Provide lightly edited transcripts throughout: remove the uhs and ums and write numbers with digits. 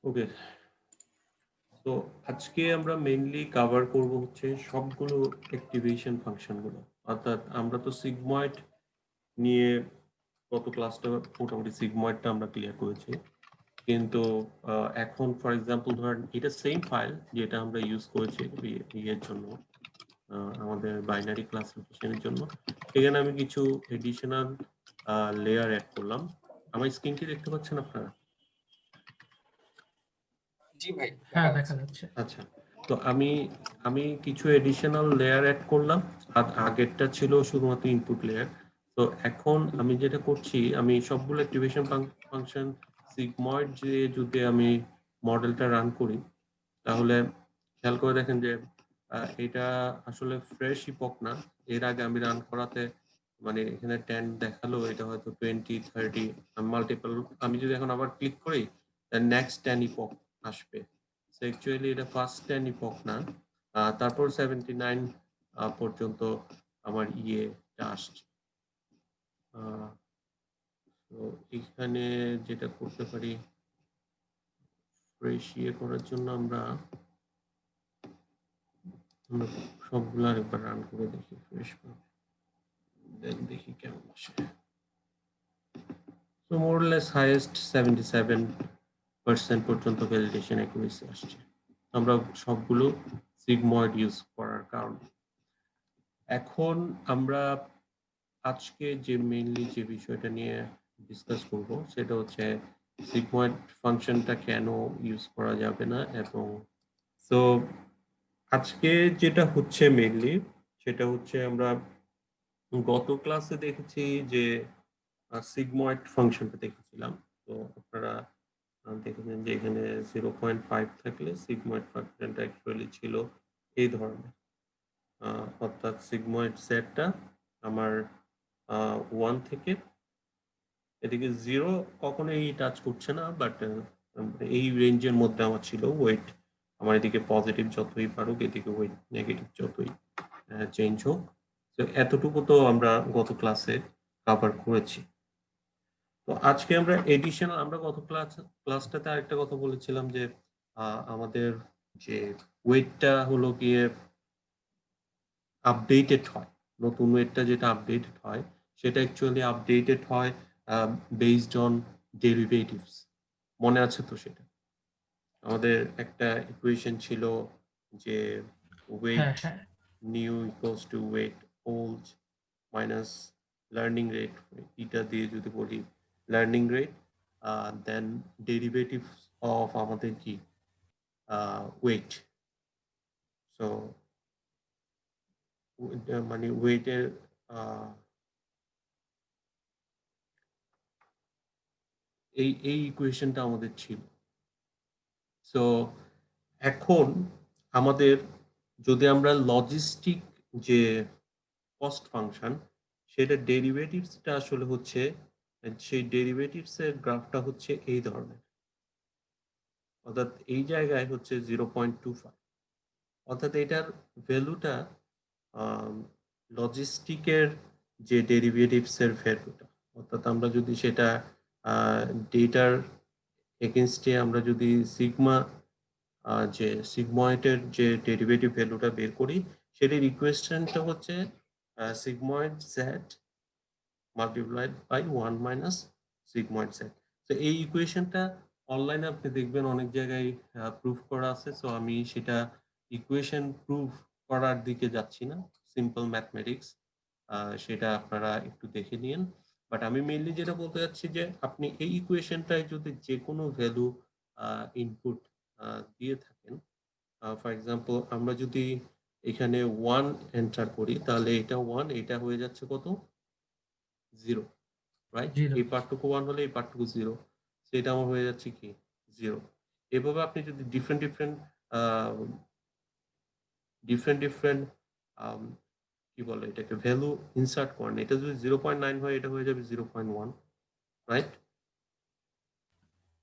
ওকে, তো আজকে আমরা মেইনলি কভার করব হচ্ছে সবগুলো অ্যাক্টিভেশন ফাংশনগুলো। অর্থাৎ আমরা তো সিগময়েড নিয়ে গত ক্লাসটা মোটামুটি সিগময়েডটা আমরা ক্লিয়ার করেছি, কিন্তু এখন ফর এক্সাম্পল ধরেন এটা সেম ফাইল যেটা আমরা ইউজ করেছি ইয়ের জন্য, আমাদের বাইনারি ক্লাসিফিকেশনের জন্য। এখানে আমি কিছু এডিশনাল লেয়ার অ্যাড করলাম। আমার স্ক্রিন কি দেখতে পাচ্ছেন আপনারা? জি ভাই, হ্যাঁ দেখা যাচ্ছে। আচ্ছা, তো আমি কিছু এডিশনাল লেয়ার অ্যাড করলাম। আর আগেরটা ছিল শুধুমাত্র ইনপুট লেয়ার। তো এখন আমি যেটা করছি, আমি সবগুলো অ্যাক্টিভেশন ফাংশন সিগময়েড যে যদি আমি মডেলটা রান করি, তাহলে খেয়াল করে দেখেন যে এটা আসলে ফ্রেশ ইপক না। এর আগে আমি রান করাতে মানে এখানে 10 দেখালো, এটা হয়তো 20, 30 মাল্টিপল। আমি যদি এখন আবার ক্লিক করি, নেক্সট 10 ইপক আসবে। সো অ্যাকচুয়ালি এটা ফার্স্ট 10 ইপক না, তারপর 79 পর্যন্ত আমার ইয়েটা আসছে। তো এখানে যেটা করতে পারি, ফ্রেশ ইয়ে করার জন্য আমরা সবগুলো আরেকবার রান করে দেখি, ফ্রেশ দেন দেখি কেমন আসে। So more or less highest 77% পর্যন্ত ভ্যালিডেশন অ্যাকুরেসি আসছে আমরা সবগুলো সিগময়েড ইউজ করার কারণে। এখন আমরা আজকে যে মেইনলি যে বিষয়টা নিয়ে ডিসকাস করব সেটা হচ্ছে সিগময়েড ফাংশনটা কেন ইউজ করা যাবে না। এবং তো আজকে যেটা হচ্ছে মেইনলি সেটা হচ্ছে আমরা গত ক্লাসে দেখেছি যে সিগময়েড ফাংশনটা দেখেছিলাম। তো আপনারা দেখেছেন যে এখানে 0.5 থাকলে সিগময়েড ফাংশনটা অ্যাকচুয়ালি ছিল এই ধরনের, অর্থাৎ সিগময়েড সেটটা আমার 1 থেকে এদিকে 0 কখনোই টাচ করছে না, বাট এই রেঞ্জের মধ্যে আমার ছিল ওয়েট। আমার এদিকে পজিটিভ যতই পারুক, এদিকে ওয়েট নেগেটিভ যতই চেঞ্জ হোক। তো এতটুকু তো আমরা গত ক্লাসে কভার করেছি। তো আজকে আমরা এডিশনাল, আমরা গত ক্লাসটাতে আরেকটা কথা বলেছিলাম যে আমাদের যে ওয়েটটা হলো গিয়ে আপডেটেড হয়, নতুন ওয়েটটা যেটা আপডেটেড হয় সেটা অ্যাকচুয়ালি আপডেটেড হয় বেসড অন ডেরিভেটিভস। মনে আছে তো? সেটা আমাদের একটা ইকুয়েশন ছিল যে হ্যাঁ ওয়েট হ্যাঁ new equals to weight old minus learning rate, এটা দিয়ে যদি বলি learning rate, then derivative of আমাদের কি ওয়েট। সো মানে ওয়েটের এই ইকুয়েশনটা আমাদের ছিল। সো এখন আমাদের যদি আমরা লজিস্টিক যে কস্ট ফাংশন, সেটা ডেরিভেটিভসটা আসলে হচ্ছে, সেই ডেরিভেটিভসের গ্রাফটা হচ্ছে এই ধরনের, অর্থাৎ এই জায়গায় হচ্ছে 0.25। অর্থাৎ এটার ভ্যালুটা লজিস্টিকের যে ডেরিভেটিভসের ভ্যালুটা, অর্থাৎ আমরা যদি সেটা ডেটার এগেনস্টে আমরা যদি সিগমা যে সিগময়েডের যে ডেরিভেটিভ ভ্যালুটা বের করি, সেটার ইকুয়েশনটা হচ্ছে sigmoid z multiplied by 1 minus sigmoid z. তো এই ইকুয়েশনটা অনলাইনে আপনি দেখবেন অনেক জায়গায় প্রুফ করা আছে। সো আমি সেটা ইকুয়েশন প্রুফ করার দিকে যাচ্ছি না, সিম্পল ম্যাথমেটিক্স, সেটা আপনারা একটু দেখে নিন। বাট আমি মেইনলি যেটা বলতে চাচ্ছি যে আপনি এই ইকুয়েশনটায় যদি যে কোনো ভ্যালু ইনপুট দিয়ে থাকেন, ফর এক্সাম্পল আমরা যদি এখানে 1 এন্টার করি, তাহলে এটা 1, এটা হয়ে যাচ্ছে কত? 0, রাইট? 0। এই পার্টটুকু 1 হলে এই পার্টটুকু 0, সেটা আমার হয়ে যাচ্ছে কি 0। এভাবে আপনি যদি ডিফারেন্ট ডিফারেন্ট কি বলে এটাকে ভ্যালু ইনসার্ট করেন, এটা যদি 0.9 হয় এটা হয়ে যাবে 0.1, রাইট?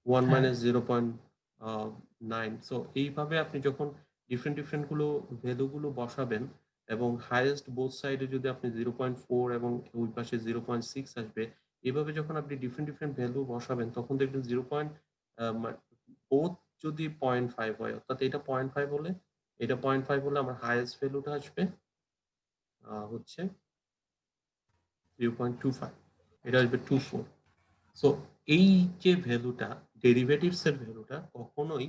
1 হ্যাঁ মাইনাস 0.9। সো এইভাবে আপনি যখন ডিফারেন্ট গুলো ভ্যালুগুলো বসাবেন এবং হাইয়েস্ট বোথ সাইডে যদি আপনি 0.4 এবং ওই পাশে 0.6 আসবে, এভাবে যখন আপনি ডিফারেন্ট ভ্যালু বসাবেন তখন দেখবেন 0. বোথ যদি 0.5 হয়, অর্থাৎ এটা 0.5 হলে এটা 0.5 হলে আমার হাইয়েস্ট ভ্যালুটা আসবে হচ্ছে 0.25, এটা আসবে 24. সো এই যে ভ্যালুটা, ডেরিভেটিভস এর ভ্যালুটা কখনোই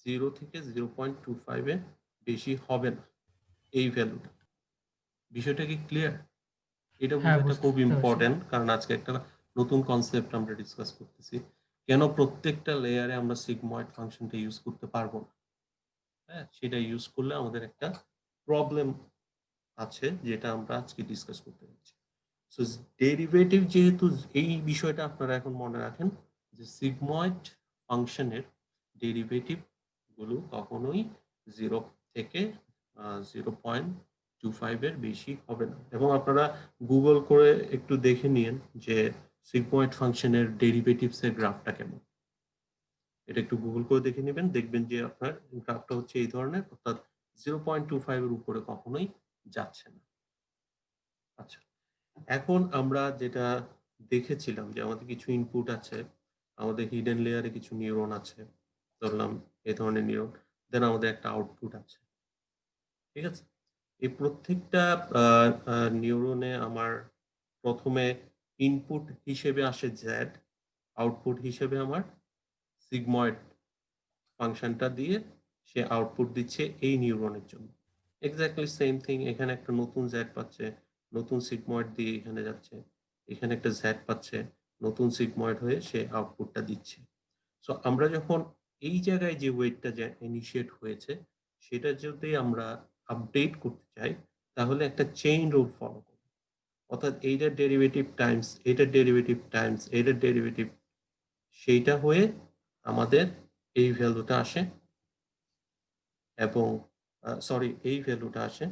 0 থেকে 0.25 এর বেশি হবে না। এই ভ্যালুটা, বিষয়টা কি ক্লিয়ার? এটা বোঝাটা খুব ইম্পর্টেন্ট, কারণ আজকে একটা নতুন কনসেপ্ট আমরা ডিসকাস করতেছি, কেন প্রত্যেকটা লেয়ারে আমরা সিগময়েড ফাংশনটা ইউজ করতে পারবো না। হ্যাঁ, সেটা ইউজ করলে আমাদের একটা প্রবলেম আছে, যেটা আমরা আজকে ডিসকাস করতে যাচ্ছি। সো ডেরিভেটিভ, যেহেতু এই বিষয়টা আপনারা এখন মনে রাখেন যে সিগময়েড ফাংশনের ডেরিভেটিভ গুলো কখনোই 0 থেকে 0.25 এর বেশি হবে না। এবং আপনারা গুগল করে একটু দেখে নিন যে সিগময়েড ফাংশনের ডেরিভেটিভস এর গ্রাফটা কেমন। এটা একটু গুগল করে দেখে নেবেন, দেখবেন যে আপনার গ্রাফটা হচ্ছে এই ধরনের, অর্থাৎ 0.25 এর উপরে কখনোই যাচ্ছে না। আচ্ছা, এখন আমরা যেটা দেখেছিলাম যে আমাদের কিছু ইনপুট আছে, আমাদের হিডেন লেয়ারে কিছু নিউরন আছে, ধরলাম এই ধরনের নিউরন, দেন আমাদের একটা আউটপুট আছে, ঠিক আছে? এই প্রত্যেকটা নিউরনে আমার প্রথমে ইনপুট হিসেবে আসে জেড, আউটপুট হিসেবে আমার সিগময়েড ফাংশনটা দিয়ে সে আউটপুট দিচ্ছে এই নিউরনের জন্য। এক্স্যাক্টলি সেম থিং, এখানে একটা নতুন জেড পাচ্ছে, নতুন সিগময়েড দিয়ে এখানে যাচ্ছে, এখানে একটা জেড পাচ্ছে, নতুন সিগময়েড হয়ে সে আউটপুটটা দিচ্ছে। সো আমরা যখন এই জায়গায় যে ওয়েটটা যে ইনিশিয়েট হয়েছে সেটা যদি আমরা আপডেট করতে চাই, তাহলে একটা চেইন রুল ফলো করব, অর্থাৎ এইটার ডেরিভেটিভ টাইমস এইটার ডেরিভেটিভ টাইমস এইটার ডেরিভেটিভ, সেইটা হয়ে আমাদের এই ভ্যালুটা আসে, এবং সরি এই ভ্যালুটা আসে,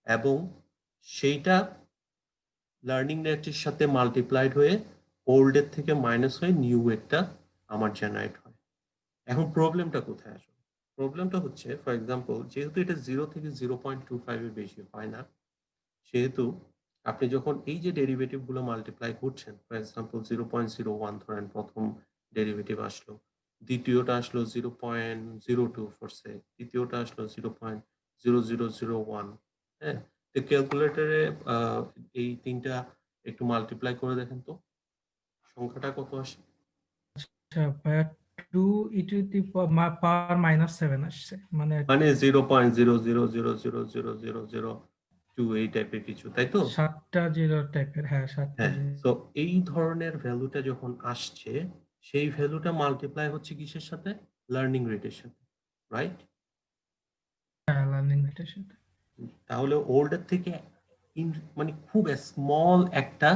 এবং সেইটা লার্নিং রেটের সাথে মাল্টিপ্লাইড হয়ে ওল্ড এর থেকে মাইনাস হয়ে নিউ ওয়েটটা আমার জেনারেট হয়। এখন প্রবলেমটা কোথায় আসে? প্রবলেমটা হচ্ছে, ফর এক্সাম্পল, যেহেতু এটা 0 থেকে 0.25 এর বেশি হয় না, সেহেতু আপনি যখন এই যে ডেরিভেটিভ গুলো মাল্টিপ্লাই করছেন, ফর এক্সাম্পল 0.01 ধরেন প্রথম ডেরিভেটিভ আসলো, দ্বিতীয়টা আসলো 0.02 ফরসে, তৃতীয়টা আসলো 0.0001। হ্যাঁ, তো ক্যালকুলেটরে এই তিনটা একটু মাল্টিপ্লাই করে দেখেন তো সংখ্যাটা কত আসে। আচ্ছা ভাইয়া, 2 e to the power -7 আসছে, মানে 0.00000002 এই টাইপের কিছু, তাই তো? 7টা জিরো টাইপের, হ্যাঁ 7টা হ্যাঁ, জিরো। তো এই ধরনের ভ্যালুটা যখন আসছে, সেই ভ্যালুটা মাল্টিপ্লাই হচ্ছে কিসের সাথে? লার্নিং রেটের সাথে, রাইট? হ্যাঁ, লার্নিং রেটের সাথে। তাহলে ওল্ড এর থেকে মানে খুব স্মল একটা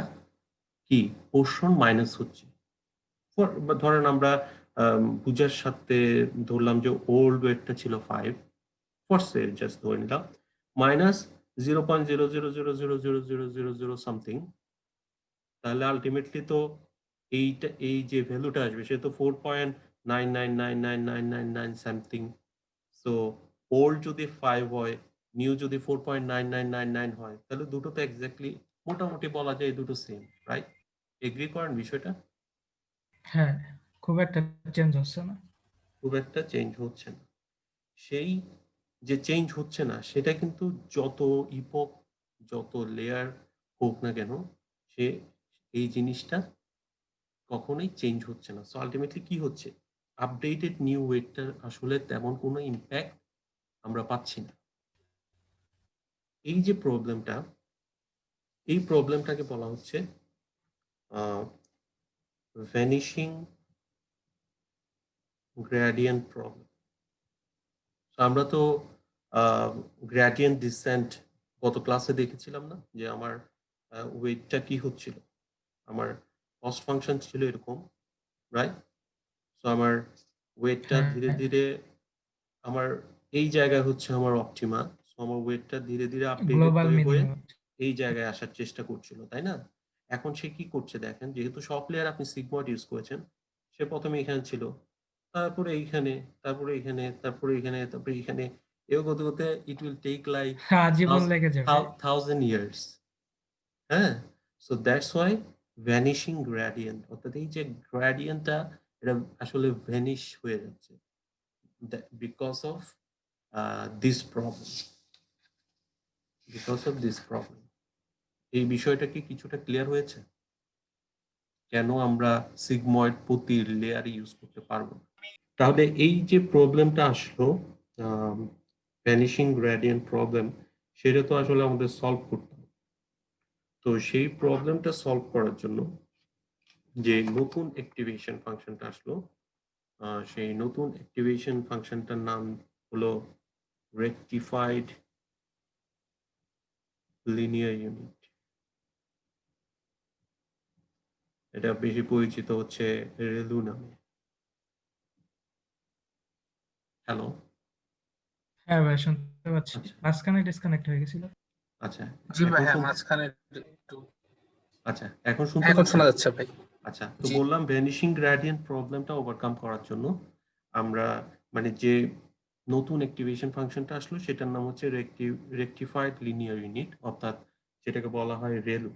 কি পোর্শন মাইনাস হচ্ছে। ধরেন আমরা বুঝার সাথে ধরলাম যে ওল্ড ওয়েটটা ছিল 5 ফরসে, জাস্ট ধরে নিলাম, মাইনাস 0.00000000 সামথিং, তাহলে আলটিমেটলি তো এইটা, এই যে ভ্যালুটা আসবে সে তো 4.99999999 সামথিং। সো ওল্ড যদি 5 হয়, নিউ যদি 4.9999 হয়, তাহলে দুটো তো এক্স্যাক্টলি মোটামুটি বলা যায় দুটো সেম, রাইট? এগ্রি করেন বিষয়টা? হ্যাঁ, খুব একটা চেঞ্জ হচ্ছে না। খুব একটা চেঞ্জ হচ্ছে না। সেই যে চেঞ্জ হচ্ছে না সেটা কিন্তু যত ইপক, যত লেয়ার হোক না কেন, সে এই জিনিসটা কখনোই চেঞ্জ হচ্ছে না। সো আলটিমেটলি কি হচ্ছে? আপডেটেড নিউ ওয়েটটার আসলে তেমন কোনো ইম্প্যাক্ট আমরা পাচ্ছি না। এই যে প্রবলেমটা, এই প্রবলেমটাকে বলা হচ্ছে ভ্যানিশিং গ্রেডিয়েন্ট প্রবলেম। আমরা তো গ্রেডিয়েন্ট ডিসেন্ট গত ক্লাসে দেখেছিলাম না, যে আমার ওয়েটটা কি হচ্ছিল, আমার কস্ট ফাংশন ছিল এরকম, রাইট? সো আমার ওয়েটটা ধীরে হ্যাঁ, ধীরে আমার এই জায়গায় হচ্ছে আমার অপটিমা, সো আমার ওয়েটটা ধীরে ধীরে আপডেটেড গ্লোবাল হয়ে হয়ে মিনিমাম। এই জায়গায় আসার চেষ্টা করছিল, তাই না? এখন সে কি করছে দেখেন, যেহেতু সব লেয়ার আপনি সিগময়েড ইউজ করেছেন, সে প্রথমে এখানে ছিল, তারপরে এইখানে, তারপরে এখানে, তারপরে এখানে, তারপরে এখানে, এও করতে করতে ইট উইল টেক লাইক আজীবন লেগে যাবে। 1000 years। হ্যাঁ, so that's why vanishing gradient, অর্থাৎ এই যে গ্রেডিয়েন্টটা এটা আসলে ভ্যানিশ হয়ে যাচ্ছে because of this problem, because of this problem. এই বিষয়টা কি কিছুটা ক্লিয়ার হয়েছে? কেন আমরা সিগময়েড প্রতি লেয়ার ইউজ করতে পারবো না? তাহলে এই যে প্রবলেমটা আসলো, ভ্যানিশিং গ্রেডিয়েন্ট প্রবলেম, সেটা তো আসলে আমাদের সলভ করতে হবে। তো সেই প্রবলেমটা সলভ করার জন্য যে নতুন অ্যাক্টিভেশন ফাংশনটা আসলো, সেই নতুন অ্যাক্টিভেশন ফাংশনটার নাম হলো রেকটিফাইড লিনিয়ার ইউনিট। এটা বেশি পরিচিত হচ্ছে রেলু নামে। হ্যালো, হ্যাঁ ভাই শুনতে পাচ্ছি, আচ্ছা মাঝখানে ডিসকানেক্ট হয়ে গেছিল। আচ্ছা, জি ভাই, এখন হ্যাঁ মাঝখানে একটু। আচ্ছা এখন শুনতে এখন পাচ্ছেন? শোনা যাচ্ছে ভাই। আচ্ছা, তো জি। বললাম ভ্যানিশিং গ্রেডিয়েন্ট প্রবলেমটা ওভারকাম করার জন্য আমরা মানে যে নতুন অ্যাক্টিভেশন ফাংশনটা আসলো সেটার নাম হচ্ছে রেকটিফাইড লিনিয়ার ইউনিট, অর্থাৎ যেটাকে বলা হয় রেলু।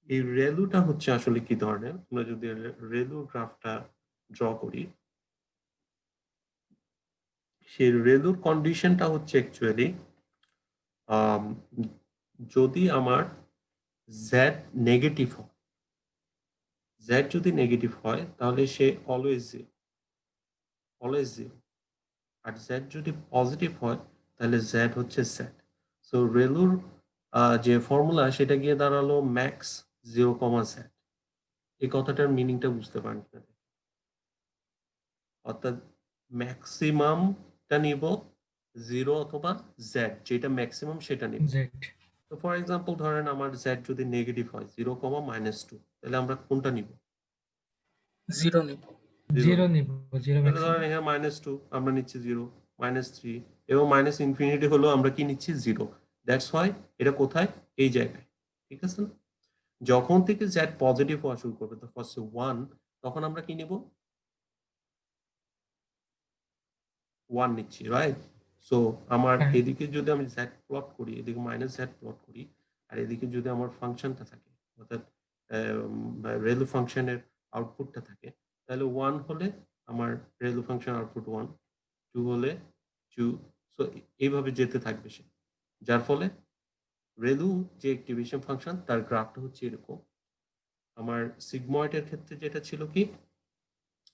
এই রেলুটা হচ্ছে আসলে কি ধরনের, আমরা যদি রেলু গ্রাফটা ড্র করি, সেই রেলুর কন্ডিশনটা হচ্ছে অ্যাকচুয়ালি যদি আমার জেড নেগেটিভ হয়, জেড যদি নেগেটিভ হয় তাহলে সে অলওয়েজ জিরো, অলওয়েজ জিরো। আর জেড যদি পজিটিভ হয় তাহলে জেড হচ্ছে জেড। সো রেলুর যে ফর্মুলা সেটা গিয়ে দাঁড়ালো ম্যাক্স 0, জেড। এই কথাটার মিনিংটা বুঝতে পারেন কিনা? অর্থাৎ ম্যাক্সিমামটা নিব 0 অথবা জেড, যেটা ম্যাক্সিমাম সেটা নিব। জেড। তো ফর এক্সাম্পল ধরেন আমার জেড যদি নেগেটিভ হয় 0, -2, তাহলে আমরা কোনটা নিব? জিরো নিব। জিরো নিব, জিরো তাহলে ধরেন ম্যাক্সিমাম। এখানে -2 আমরা নিচ্ছি 0, -3 এবং -ইনফিনিটি হলো আমরা কি নিচ্ছি 0। দ্যাটস হোয়াই এটা কোথায়? এই জায়গায়, ঠিক আছে না? যখন থেকে জেড পজিটিভ হওয়া শুরু করবে, তো ফার্স্টে 1, তখন আমরা কি নিব? 1 নিচ্ছি, রাইট? সো আমার হ্যাঁ, এদিকে যদি আমি জেড প্লট করি, এদিকে -z প্লট করি, আর এদিকে যদি আমার ফাংশনটা থাকে, অর্থাৎ রেলু ফাংশনের আউটপুটটা থাকে, তাহলে 1 হলে আমার রেলু ফাংশন আউটপুট 1, 2 হলে 2। সো এইভাবে যেতে থাকবে সে, যার ফলে রেলু যে অ্যাক্টিভেশন ফাংশন তার গ্রাফটা হচ্ছে এরকম। আমার সিগময়েডের ক্ষেত্রে যেটা ছিল কি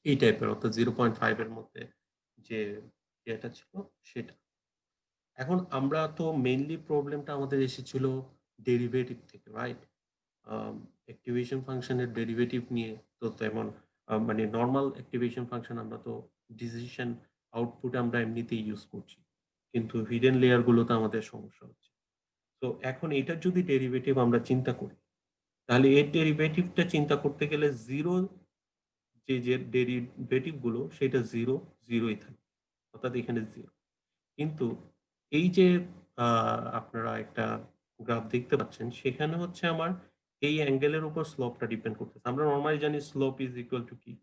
এই টাইপের, অর্থাৎ 0.5 এর মধ্যে যে ইয়েটা ছিল সেটা। এখন আমরা তো মেইনলি প্রবলেমটা আমাদের এসেছিল ডেরিভেটিভ থেকে, রাইট? অ্যাক্টিভেশন ফাংশনের ডেরিভেটিভ নিয়ে তো তেমন মানে নর্মাল অ্যাক্টিভেশন ফাংশন আমরা তো ডিসিশন আউটপুট আমরা এমনিতেই ইউজ করছি, কিন্তু হিডেন লেয়ার গুলোতে আমাদের সমস্যা হচ্ছে। তো এখন এটার যদি ডেরিভেটিভ আমরা চিন্তা করি, তাহলে এর ডেরিভেটিভটা চিন্তা করতে গেলে জিরো, যে ডেরিভেটিভ গুলো সেটা জিরো জিরোই থাকে, অর্থাৎ এখানে জিরো। কিন্তু এই যে আপনারা একটা গ্রাফ দেখতে পাচ্ছেন, সেখানে হচ্ছে আমার এই অ্যাঙ্গেলের উপর স্লোপটা ডিপেন্ড করতেছে। আমরা নরমালি জানি স্লোপ ইজ ইকুয়াল টু কি?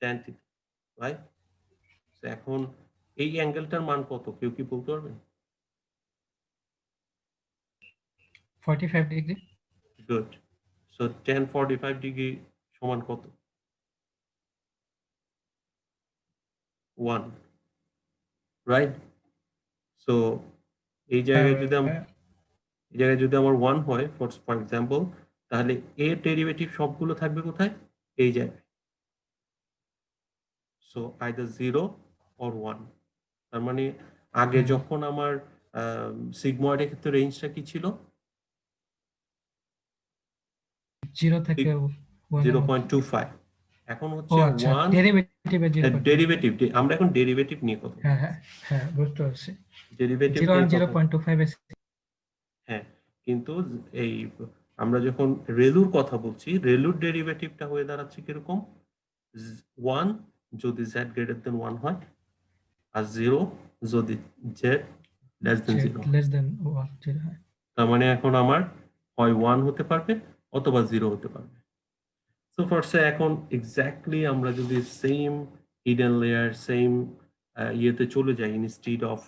tan θ, right? এখন এই অ্যাঙ্গেলটার মান কত কেউ কি বলতে পারবেন? 45 degree. Good. So tan 45 degree সমান কত? 1, রাইট? সো এই জায়গায় যদি এই জায়গায় যদি আমার 1 হয় ফর এক্সাম্পল, তাহলে এর ডেরিভেটিভ সবগুলো থাকবে কোথায়? এই জায়গায়। So either 0 or 1। তার মানে আগে যখন আমার সিগময়েডের ক্ষেত্রে রেঞ্জটা কি ছিল? 0 থেকে 1 এর মধ্যে। 0.25। এখন ও হচ্ছে আচ্ছা, 1 ডেরিভেটিভে 0.25। ডেরিভেটিভ। আমরা এখন ডেরিভেটিভ নিয়ে কথা হ্যাঁ, বলছি। হ্যাঁ, হ্যাঁ, বুঝতে পারছি। ডেরিভেটিভ 0 নিয়ে আর কথা, 0.25 এর হ্যাঁ, কিন্তু এই আমরা যখন রেলুর কথা বলছি, রেলুর ডেরিভেটিভটা হয়ে দাঁড়াচ্ছে কিরকম? 1 যদি z গ্রেটার দেন 1 হয়, আর 0 যদি z লেস দেন 0 হয়। লেস দেন 1, 0 হয়। তার মানে এখন আমার হয় 1 হতে পারবে অথবা 0 হতে পারবে। সো ফার্স্টে এখন এক্স্যাক্টলি আমরা যদি সেম হিডেন লেয়ার সেম ইয়েতে চলে যাই, ইনস্টিড অফ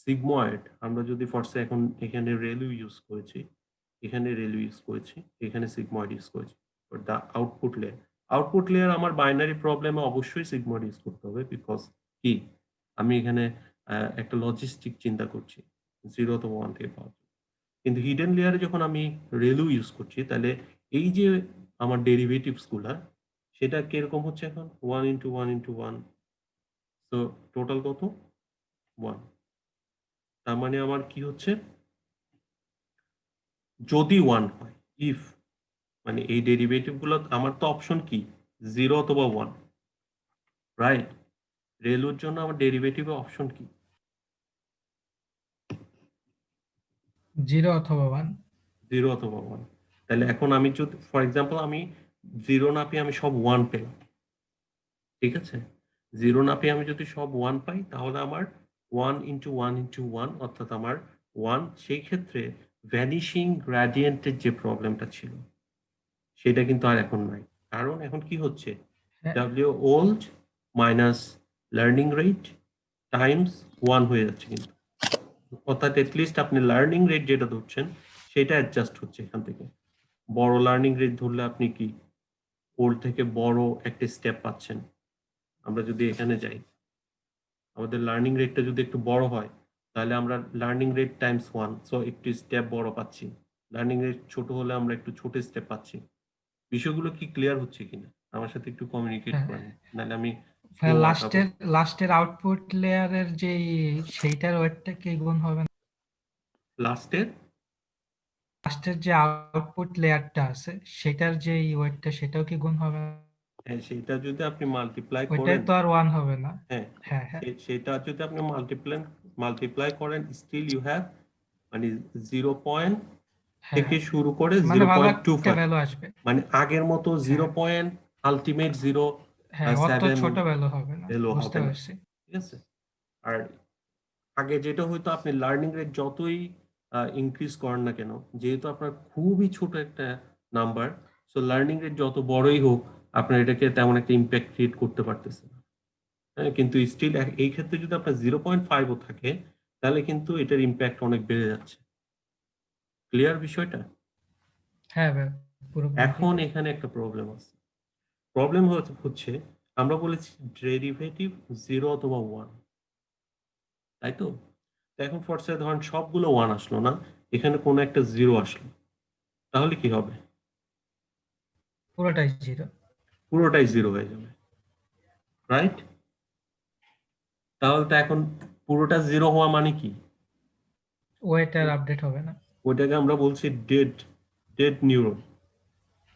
সিগময়েড আমরা যদি ফার্স্টে এখন এখানে রেলু ইউজ করেছি, এখানে রেলু ইউজ করেছি, এখানে সিগময়েড ইউজ করেছি। দ্য আউটপুট লেয়ার আমার বাইনারি প্রবলেমে অবশ্যই সিগময়েড ইউজ করতে হবে, বিকজ কি আমি এখানে একটা লজিস্টিক চিন্তা করছি 0 অথবা 1 থেকে পাওয়া। কিন্তু হিডেন লেয়ারে যখন আমি রেলু ইউজ করছি, তাহলে এই যে আমার ডেরিভেটিভস গুলা, সেটা কিরকম হচ্ছে এখন 1 into 1 into 1, তো টোটাল কত 1। তার মানে আমার কি হচ্ছে, যদি 1 হয়, ইফ মানে এই ডেরিভেটিভ গুলো আমার তো অপশন কি 0 অথবা 1, রাইট? রেলুর জন্য আমার ডেরিভেটিভের অপশন কি? 0 অথবা 1। 0 অথবা 1। তাহলে এখন আমি যদি ফর এক্সাম্পল আমি 0 না পেয়ে আমি সব 1 পেলাম, ঠিক আছে? 0 না পেয়ে আমি যদি সব 1 পাই, তাহলে আমার 1 into 1 into 1, অর্থাৎ আমার 1, সেই ক্ষেত্রে ভ্যানিশিং গ্রেডিয়েন্টের যে প্রবলেমটা ছিল সেটা কিন্তু আর এখন নাই। কারণ এখন কি হচ্ছে, হ্যাঁ, W old minus learning rate Times 1 হয়ে যাচ্ছে কিন্তু, অর্থাৎ এটলিস্ট আপনি লার্নিং রেট যেটা ধরছেন সেটা অ্যাডজাস্ট হচ্ছে এখান থেকে। বড় লার্নিং রেট ধরলে আপনি কি ওল্ড থেকে বড় একটা স্টেপ পাচ্ছেন। আমরা যদি এখানে যাই, আমাদের লার্নিং রেটটা যদি একটু বড় হয়, তাহলে আমরা লার্নিং রেট টাইমস 1, সো একটু স্টেপ বড় পাচ্ছি। লার্নিং রেট ছোট হলে আমরা একটু ছোট স্টেপ পাচ্ছি। বিষয়গুলো কি ক্লিয়ার হচ্ছে কিনা আমার সাথে একটু কমিউনিকেট হ্যাঁ। করেন, নাহলে আমি slow আগাবো। লাস্টের আউটপুট লেয়ারের যে সেইটার ওয়েটটা কি গুণ হবে না? লাস্টের লাস্টের যে আউটপুট লেয়ারটা আছে সেটার যে ওয়েটটা সেটাও কি গুণ হবে না? হ্যাঁ, সেটা যদি আপনি মাল্টিপ্লাই ওইটাই করেন, তো আর 1 হবে না। হ্যাঁ হ্যাঁ, হ্যাঁ, সেটা যদি আপনি মাল্টিপ্লাই করেন, স্টিল ইউ হ্যাভ মানে 0 পয়েন্ট হ্যাঁ। থেকে শুরু করে মানে ভালো একটা 0.25, ভ্যালু আসবে। মানে আগের মতো 0 হ্যাঁ, পয়েন্ট আলটিমেট 0 হ্যাঁ, অত 7 ছোট ভ্যালু হবে না। ভ্যালু বুঝতে হবে না, পারছি। ঠিক আছে? আর আগে যেটা হয়তো আপনি লার্নিং রেট যতই ইনক্রিজ করেন না কেন, যেহেতু আপনার খুবই ছোট একটা নাম্বার, সো লার্নিং রেট যত বড়ই হোক আপনার এটাকে তেমন একটা ইম্প্যাক্ট ক্রিয়েট করতে পারতেছে না। হ্যাঁ, কিন্তু স্টিল এই ক্ষেত্রে যদি আপনার 0.5ও থাকে, তাহলে কিন্তু এটার ইম্প্যাক্ট অনেক বেড়ে যাচ্ছে। ক্লিয়ার বিষয়টা? হ্যাঁ ভাই, পুরোপুরি এখন clear। এখানে একটা প্রবলেম আছে। প্রবলেম হচ্ছে আমরা বলেছি ডেরিভেটিভ 0 অথবা 1, তাই তো? এখন ফরসে ধরেন সবগুলো 1 আসলো না, এখানে কোনো একটা 0 আসলো, তাহলে কি হবে? পুরোটাই 0। পুরোটাই 0 হয়ে যাবে, রাইট? তাহলে তো এখন পুরোটা 0 হওয়া মানে কি? ওয়েট আর আপডেট হবে না। ওইটাকে আমরা বলছি ডেড নিউরন।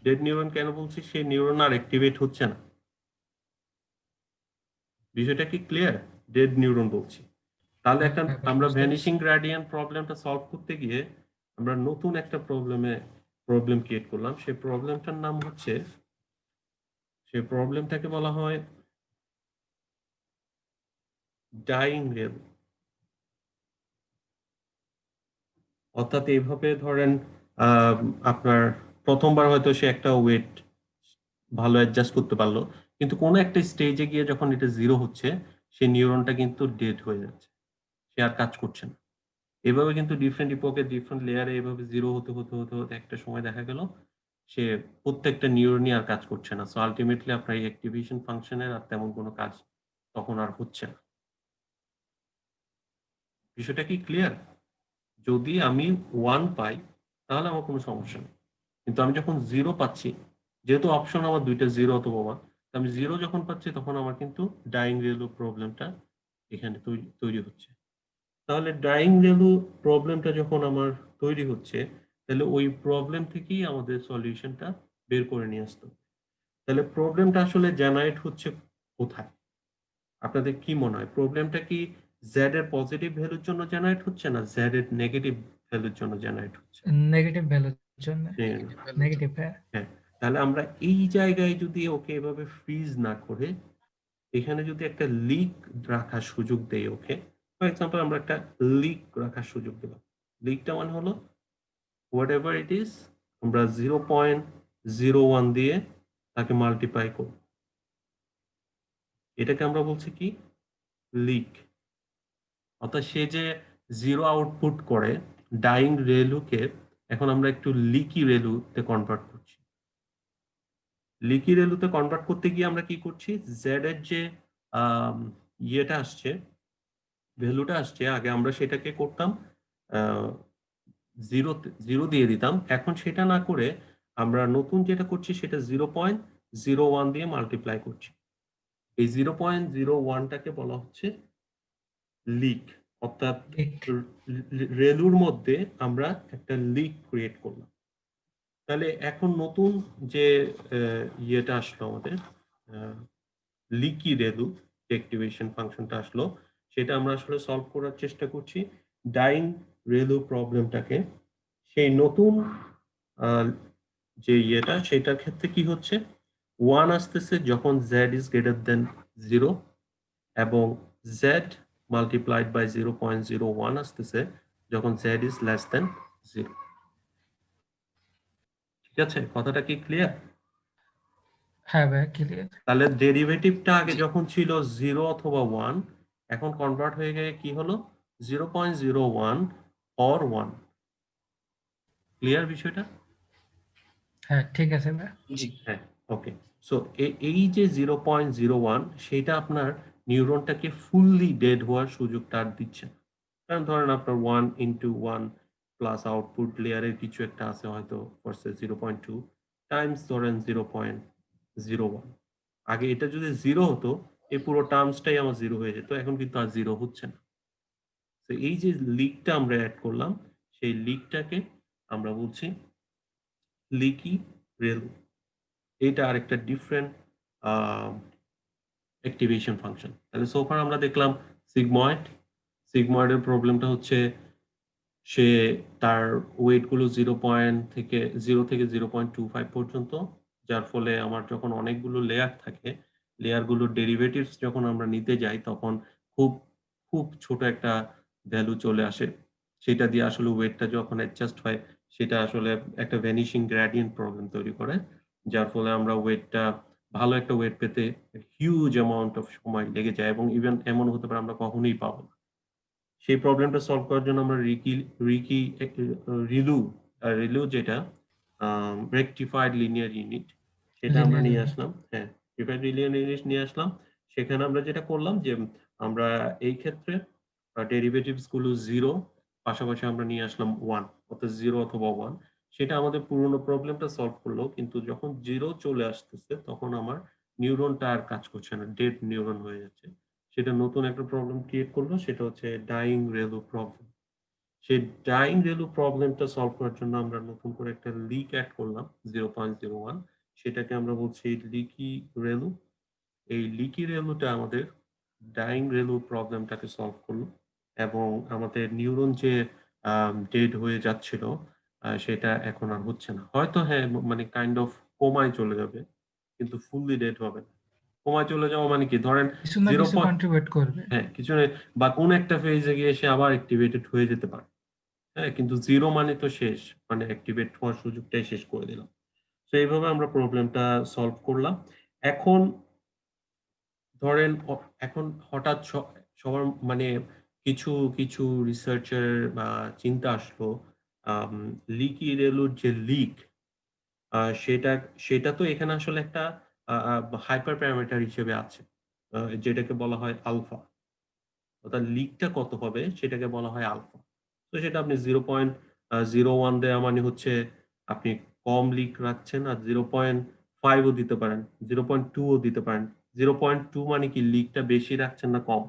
ডেড নিউরন কেন বলছি? সেই নিউরন আর অ্যাক্টিভেট হচ্ছে না। বিষয়টা কি ক্লিয়ার? ডেড নিউরন বলছি। তাহলে একটা হ্যাঁ ভাই, আমরা বুঝতে ভ্যানিশিং পারছি। গ্রেডিয়েন্ট প্রবলেমটা সলভ করতে গিয়ে আমরা নতুন একটা প্রবলেম ক্রিয়েট করলাম। সেই প্রবলেমটার নাম হচ্ছে, সেই প্রবলেমটাকে বলা হয় ডাইং রেল। অর্থাৎ এইভাবে ধরেন আপনার প্রথমবার হয়তো সে একটা ওয়েট ভালো অ্যাডজাস্ট করতে পারলো, কিন্তু কোনো একটা স্টেজে গিয়ে যখন এটা 0 হচ্ছে, সেই নিউরনটা কিন্তু ডেড হয়ে যাচ্ছে, সে আর কাজ করছে না। এভাবে কিন্তু ডিফারেন্ট ইপোকে ডিফারেন্ট লেয়ারে এভাবে 0 হতে হতে হতে হতে একটা সময় দেখা গেল সে প্রত্যেকটা নিউরনই আর কাজ করছে না। সো আলটিমেটলি আপনার এই অ্যাক্টিভেশন ফাংশনের আর তেমন কোনো কাজ তখন আর হচ্ছে না। বিষয়টা কি ক্লিয়ার? যদি আমি 1 পাই তাহলে আমার কোনো সমস্যা নেই, কিন্তু আমি যখন 0 পাচ্ছি, যেহেতু অপশন আমার দুইটা 0 অথবা 1, আমি 0 যখন পাচ্ছি তখন আমার কিন্তু ডাইং রেলু প্রবলেমটা এখানে তৈরি হচ্ছে। তাহলে ডাইং রেলু প্রবলেমটা যখন আমার তৈরি হচ্ছে, তাহলে ওই প্রবলেম থেকেই আমাদের সলিউশনটা বের করে নিয়ে আসতে হবে। তাহলে প্রবলেমটা আসলে জেনারেট হচ্ছে কোথায়? আপনাদের কি মনে হয় প্রবলেমটা কি জেড এর পজিটিভ ভ্যালুর জন্য জেনারেট হচ্ছে, না জেড এর নেগেটিভ ভ্যালুর জন্য জেনারেট হচ্ছে? নেগেটিভ ভ্যালুর জন্য। হ্যাঁ, নেগেটিভ, হ্যাঁ। হ্যাঁ। তাহলে আমরা এই জায়গায় যদি ওকে এভাবে ফ্রিজ না করে এখানে যদি একটা লিক রাখার সুযোগ দেই ওকে, ফর এক্সাম্পল আমরা একটা লিক রাখার সুযোগ দিলাম। লিকটা মানে হলো হোয়াটএভার ইট ইজ, আমরা 0.01 দিয়ে তাকে মাল্টিপ্লাই করব, এটাকে আমরা বলছি কি লিক। অর্থাৎ সে যে 0 আউটপুট করে ডাইং রেলুকে এখন আমরা একটু লিকি রেলুতে কনভার্ট করছি। লিকি রেলুতে কনভার্ট করতে গিয়ে আমরা কি করছি, জেড এর যে ইয়েটা আসছে, ভ্যালুটা আসছে, আগে আমরা সেটাকে করতাম জিরো দিয়ে দিতাম। এখন সেটা না করে আমরা নতুন যেটা করছি সেটা 0.01 দিয়ে মাল্টিপ্লাই করছি। এই 0.01টাকে বলা হচ্ছে লিক, অর্থাৎ লিক। রেলুর মধ্যে আমরা একটা লিক ক্রিয়েট করলাম। তাহলে এখন নতুন যে ইয়েটা আসলো আমাদের লিকি রেলু অ্যাক্টিভেশন ফাংশনটা আসলো, সেটা আমরা আসলে সলভ করার চেষ্টা করছি ডাইং রেলু প্রবলেমটাকে। সেই নতুন যে ইয়েটা, সেটার ক্ষেত্রে কি হচ্ছে, 1 আসতেছে যখন z is greater than 0 এবং z multiplied by 0.01 আসতেছে যখন z is less than 0। ঠিক আছে, কথাটা কি ক্লিয়ার? হ্যাঁ ভাই, ক্লিয়ার। তাহলে ডেরিভেটিভটা আগে জি। যখন ছিল 0 অথবা 1, এখন কনভার্ট হয়ে গিয়ে কি হলো 0.01 or 1। ক্লিয়ার বিষয়টা? হ্যাঁ, ঠিক আছে ভাই। জি। হ্যাঁ, ওকে। সো এই যে 0.01, সেটা আপনার নিউরনটাকে ফুললি ডেড হওয়ার সুযোগটা আর দিচ্ছে না। কারণ ধরেন আপনার 1 into 1 প্লাস আউটপুট লেয়ারের কিছু একটা আছে হয়তো ভার্সেস 0.2 টাইমস ধরেন 0.01। আগে এটা যদি 0 হতো, এই পুরো টার্মসটাই আমার 0 হয়ে যেত। এখন কিন্তু আর 0 হচ্ছে না। তো এই যে লিকটা আমরা এড করলাম, সেই লিকটাকে আমরা বলছি লিকি রেলু। এটা আরেকটা ডিফারেন্ট অ্যাক্টিভেশন ফাংশন। তাহলে সো ফার আমরা দেখলাম সিগময়েড। সিগময়েডের প্রবলেমটা হচ্ছে সে তার ওয়েট গুলো 0 থেকে 0.25 পর্যন্ত, যার ফলে আমার যখন অনেকগুলো লেয়ার থাকে, লেয়ার গুলোর ডেরিভেটিভস যখন আমরা নিতে যাই তখন খুব খুব ছোট একটা ভ্যালু চলে আসে। সেটা দিয়ে আসলে ওয়েটটা যখন অ্যাডজাস্ট হয়, সেটা আসলে একটা ভ্যানিশিং গ্রেডিয়েন্ট প্রবলেম তৈরি করে, যার ফলে আমরা ওয়েটটা ভালো একটা ওয়েট পেতে হিউজ অ্যামাউন্ট অফ সময় লেগে যায় এবং ইভেন এমন হতে পারে আমরা কখনোই পাবো না। সেই প্রবলেমটা সলভ করার জন্য আমরা রিকি রিলু রিলু যেটা রেকটিফাইড লিনিয়ার ইউনিট, সেটা আমরা লিনিয়ার নিয়ে ইউনিট। আসলাম। হ্যাঁ, রেকটিফাইড লিনিয়ার ইউনিট নিয়ে আসলাম। সেখানে আমরা যেটা করলাম যে আমরা এই ক্ষেত্রে ডেরিভেটিভস গুলো 0, পাশাপাশি আমরা নিয়ে আসলাম 1, অর্থাৎ 0 অথবা 1। সেটা আমাদের পুরনো প্রবলেমটা সলভ করলো, কিন্তু যখন 0 চলে আসতেছে তখন আমার নিউরনটা আর কাজ করছে না, ডেড নিউরন হয়ে যাচ্ছে। সেটা নতুন একটা প্রবলেম ক্রিয়েট করলো, সেটা হচ্ছে ডাইং রেলু প্রবলেম। সেই ডাইং রেলু প্রবলেমটা সলভ করার জন্য আমরা নতুন করে একটা লিক অ্যাড করলাম 0.01। সেটাকে আমরা বলছি লিকি রেলু। এই লিকি রেলুটা আমাদের ডাইং রেলু প্রবলেমটাকে সলভ করলো এবং আমাদের নিউরন যে ডেড হয়ে যাচ্ছিল সেটা এখন আর হচ্ছে না। হয়তো হ্যাঁ, মানে কাইন্ড অফ কোমায় চলে যাবে, কিন্তু ফুললি ডেড হবে না। কোমায় চলে যাওয়া মানে কি, ধরেন কিছু না 0. কিছু কন্ট্রিবিউট করবে। হ্যাঁ, কিছু নেই, বা কোন একটা ফেজে গিয়ে সে আবার অ্যাক্টিভেটেড হয়ে যেতে পারে। হ্যাঁ, কিন্তু 0 মানে তো শেষ, মানে অ্যাক্টিভেট হওয়ার সুযোগটাই শেষ করে দিলাম। তো এইভাবে আমরা প্রবলেমটা সলভ করলাম। এখন ধরেন এখন হঠাৎ সবার মানে কিছু কিছু রিসার্চার বা চিন্তা আসলো, লিকি রেলুর যে লিক, সেটা সেটা তো এখানে আসলে একটা হাইপার প্যারামিটার হিসেবে আছে, যেটাকে বলা হয় আলফা। অর্থাৎ লিকটা কত হবে সেটাকে বলা হয় আলফা। তো সেটা আপনি 0.01 দেওয়া মানে হচ্ছে আপনি কম লিক রাখছেন, আর 0.5 ও দিতে পারেন, 0.2 ও দিতে পারেন। 0.2 মানে কি লিকটা বেশি রাখছেন না কম?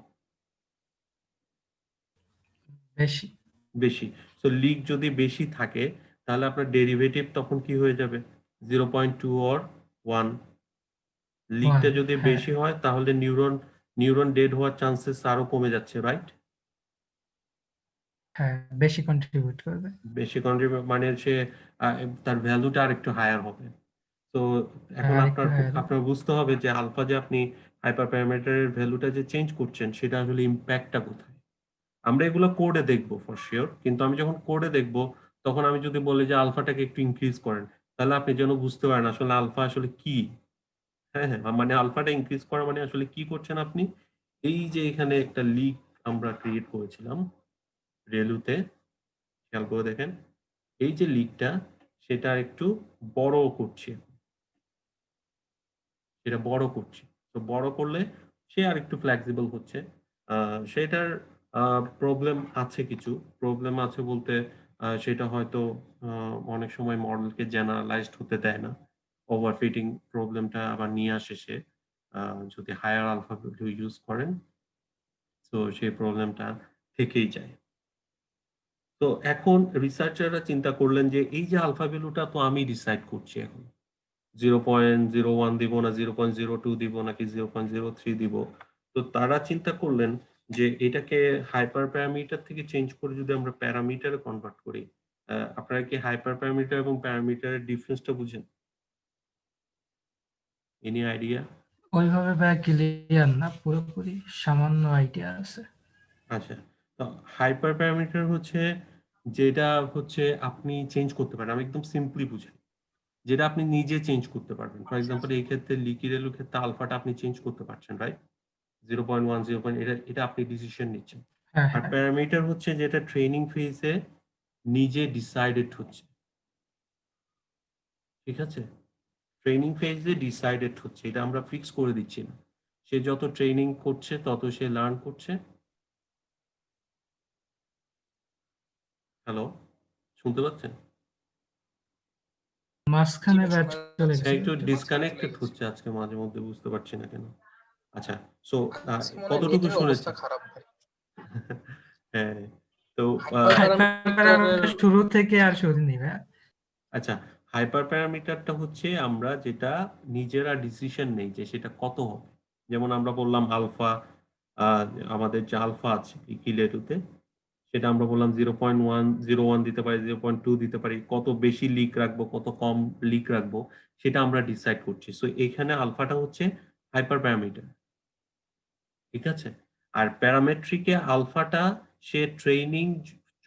বেশি। বেশি। তো লিক যদি বেশি থাকে তাহলে আপনার ডেরিভেটিভ তখন কি হয়ে যাবে, 0.2 or 1। লিকটা 1। যদি হ্যাঁ, বেশি হয় তাহলে নিউরন ডেড হওয়ার চান্সেস আরো কমে যাচ্ছে, রাইট? হ্যাঁ, বেশি কন্ট্রিবিউট করবে। বেশি কন্ট্রিবিউট মানে সে তার ভ্যালুটা আরেকটু হায়ার হবে। তো হ্যাঁ, এখন আরেকটু হায়ার হবে। আপনার বুঝতে হবে যে আলফা যে আপনি হাইপার প্যারামিটারের ভ্যালুটা যে চেঞ্জ করছেন সেটা আসলে ইম্প্যাক্টটা কোথায়। আমরা এগুলো কোডে দেখবো ফর শিওর, কিন্তু আমি যখন কোডে দেখবো তখন আমি যদি বলি যে আলফাটাকে একটু ইনক্রিজ করেন, তাহলে আপনি যেন বুঝতে পারেন আসলে আলফা আসলে কি। হ্যাঁ, হ্যাঁ, মানে আলফাটা ইনক্রিজ করা মানে আসলে কি করছেন আপনি। এই যে এখানে একটা লিক আমরা ক্রিয়েট করেছিলাম রেলুতে, খেয়াল করে দেখেন, এই যে লিকটা সেটা একটু বড় করছি, সেটা বড় করছি। তো বড় করলে সে আরেকটু ফ্লেক্সিবল হচ্ছে। সেটার প্রবলেম আছে কিছু। প্রবলেম আছে বলতে সেটা হয়তো অনেক সময় মডেলকে জেনারেলাইজড হতে দেয় না। ওভারফিটিং প্রবলেমটা আবার নিয়ে আসে সে। যদি হায়ার আলফা ভ্যালু ইউজ করেন, তো সেই প্রবলেমটা থেকেই যায়। তো এখন রিসার্চাররা চিন্তা করলেন যে এই যে আলফা ভ্যালুটা তো আমি ডিসাইড করছি এখন। 0.01 দিব না 0.02 দিব নাকি 0.03 দিব। তো তারা চিন্তা করলেন যে এটাকে হাইপার প্যারামিটার থেকে চেঞ্জ করে যদি আমরা প্যারামিটারে কনভার্ট করি। আপনারা কি হাইপার প্যারামিটার এবং প্যারামিটারের ডিফারেন্সটা বুঝেন? Any idea? ওইভাবে ভাই ক্লিয়ার না পুরোপুরি, সামান্য আইডিয়া আছে। আচ্ছা। তো হাইপার প্যারামিটার হচ্ছে যেটা হচ্ছে আপনি চেঞ্জ করতে পারেন। আমি একদম সিম্পলি বুঝাই। যেটা আপনি নিজে চেঞ্জ করতে পারবেন। ফর এক্সাম্পল এই ক্ষেত্রে লিকি রেলুর ক্ষেত্রে আলফাটা আপনি চেঞ্জ করতে পারছেন, রাইট? 0.1, 0. এটা আপনি ডিসিশন নিচ্ছেন। হ্যাঁ, আর হ্যাঁ। প্যারামিটার হচ্ছে যেটা ট্রেনিং ফেজে নিজে ডিসাইডেড হচ্ছে। ঠিক আছে? ট্রেনিং ফেজে ডিসাইডেড হচ্ছে। এটা আমরা ফিক্স করে দিচ্ছি না। সে যত ট্রেনিং করছে তত সে লার্ন করছে। হ্যালো? শুনতে পাচ্ছেন? জি মাঝখানে ভাই, ব্যাচ শোনা চলে যাচ্ছে। গেছে একটু একটু। ডিসকানেক্টেড হচ্ছে আজকে মাঝে মধ্যে, বুঝতে পারছি না কেন। আচ্ছা, সো আজকে মনে হয় কতটুকু নেটের অবস্থা শুনেছেন? খারাপ ভাই। হ্যাঁ, তো হাইপার হাইপার প্যারামিটারের প্যারামিটার শুরু থেকে আর শুরু নেই ভাই। আচ্ছা, হাইপার প্যারামিটারটা হচ্ছে আমরা যেটা নিজেরা ডিসিশন নেই যে সেটা কত হবে। যেমন আমরা বললাম আলফা, আমাদের যে আলফা আছে ইকিলেটুতে, সেটা আমরা বললাম 0.101 দিতে পারি, 0.2 দিতে পারি। কত বেশি লিক রাখবো, কত কম লিক রাখবো, সেটা আমরা ডিসাইড করছি। সো এখানে আলফাটা হচ্ছে হাইপার প্যারামিটার। ঠিক আছে? আর প্যারামেট্রিকে আলফাটা সে ট্রেনিং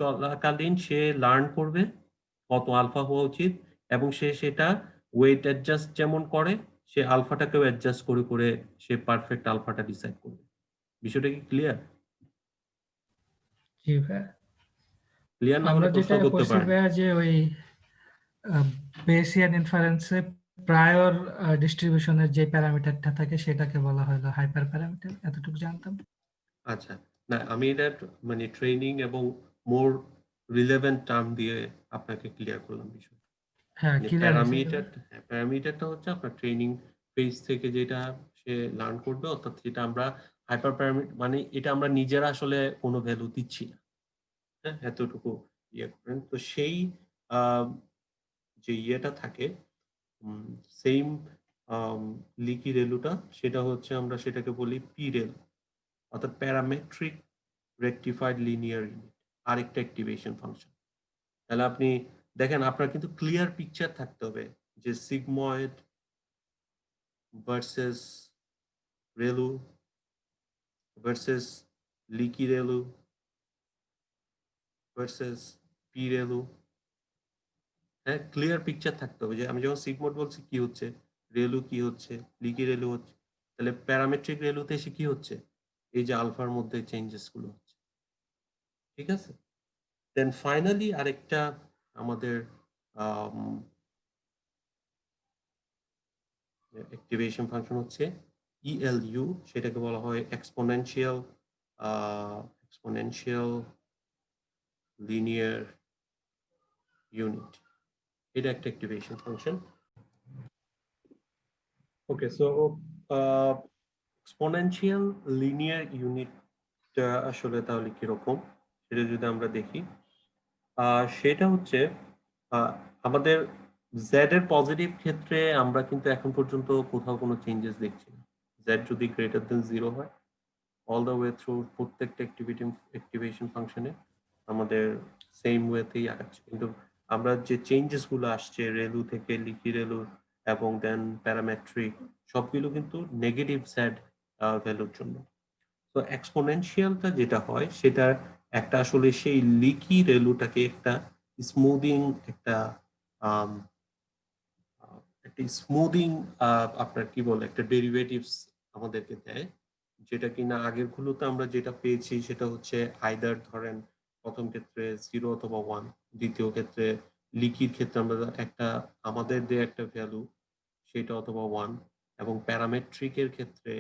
চলাকালীন সে লার্ন করবে কত আলফা হওয়া উচিত, এবং সে সেটা ওয়েট অ্যাডজাস্ট যেমন করে, সে আলফাটাকেও অ্যাডজাস্ট করে করে সে পারফেক্ট আলফাটা ডিসাইড করবে। বিষয়টা কি ক্লিয়ার? জি ভাই। ক্লিয়ার না আমরা হলে প্রশ্ন যেটা করতে করছি পারেন। ভাইয়া যে ওই বেসিয়ান ইনফারেন্সে প্রায়র ডিস্ট্রিবিউশনের যে প্যারামিটারটা থাকে সেটাকে বলা হলো হাইপার প্যারামিটার, এতটুকু জানতাম। আচ্ছা, না আমি এটা মানে ট্রেনিং এবং মোর রিলেভেন্ট টার্ম দিয়ে আপনাকে ক্লিয়ার করলাম বিষয়। হ্যাঁ, মানে ক্লিয়ার হয়েছে ভাই। প্যারামিটারটা হচ্ছে আপনার ট্রেনিং ফেজ থেকে যেটা সে লার্ন করবে, অর্থাৎ যেটা আমরা হাইপার প্যারামিটার মানে এটা আমরা নিজেরা আসলে কোনো ভ্যালু দিচ্ছি না। হ্যাঁ, এতটুকু ইয়ে করেন। তো সেই আহ, যে ইয়েটা থাকে সেম লিকি রেলুটা, সেটা হচ্ছে আমরা সেটাকে বলি পি রেল, অর্থাৎ প্যারামেট্রিক রেকটিফাইড লিনিয়ার ইউনিট, আরেকটা অ্যাক্টিভেশন ফাংশন। তাহলে আপনি দেখেন আপনার কিন্তু ক্লিয়ার পিকচার থাকতে হবে যে sigmoid versus ReLU versus leaky ReLU versus P ReLU. হ্যাঁ, ক্লিয়ার পিকচার থাকতে হবে যে আমি যখন সিগময়েড বলছি কি হচ্ছে, রেলু কি হচ্ছে, লিকি রেলু হচ্ছে, তাহলে প্যারামেট্রিক রেলুতে এসে কি হচ্ছে, এই যে আলফার মধ্যে চেঞ্জেস গুলো হচ্ছে। ঠিক আছে? দেন ফাইনালি আরেকটা আমাদের অ্যাক্টিভেশন ফাংশন হচ্ছে ইএলইউ, সেটাকে বলা হয় এক্সপোনেনশিয়াল লিনিয়ার ইউনিট। এটা একটা অ্যাক্টিভেশন ফাংশন। ওকে, সো এক্সপোনেনশিয়াল লিনিয়ার ইউনিটটা আসলে তাহলে কিরকম সেটা যদি আমরা দেখি, সেটা হচ্ছে আহ, আমাদের জেড এর পজিটিভ ক্ষেত্রে আমরা কিন্তু এখন পর্যন্ত কোথাও কোনো চেঞ্জেস দেখছি না। জেড যদি গ্রেটার দেন 0 হয়, অল দ্য ওয়ে থ্রু প্রত্যেকটা অ্যাক্টিভেশন ফাংশনে আমাদের সেম ওয়েতেই আগাচ্ছে। কিন্তু আমরা যে চেঞ্জেস গুলো আসছে রেলু থেকে লিকি রেলু এবং দেন প্যারামেট্রিক, সবগুলো কিন্তু নেগেটিভ স্যাড ভ্যালুর জন্য। তো এক্সপোনেনশিয়ালটা যেটা হয় সেটা একটা আসলে সেই লিকি রেলুটাকে একটা স্মুদিং একটা আম, একটা স্মুদিং আপনার কি বলে একটা ডেরিভেটিভস আমাদেরকে দেয়, যেটা কিনা আগের গুলোতে আমরা যেটা পেয়েছি সেটা হচ্ছে আইদার ধরেন প্রথম ক্ষেত্রে 0 অথবা 1, দ্বিতীয় ক্ষেত্রে লিকির ক্ষেত্রে আমরা আমাদের যে একটা ভ্যালু সেটা অথবা 1, এবং প্যারামেট্রিকের ক্ষেত্রে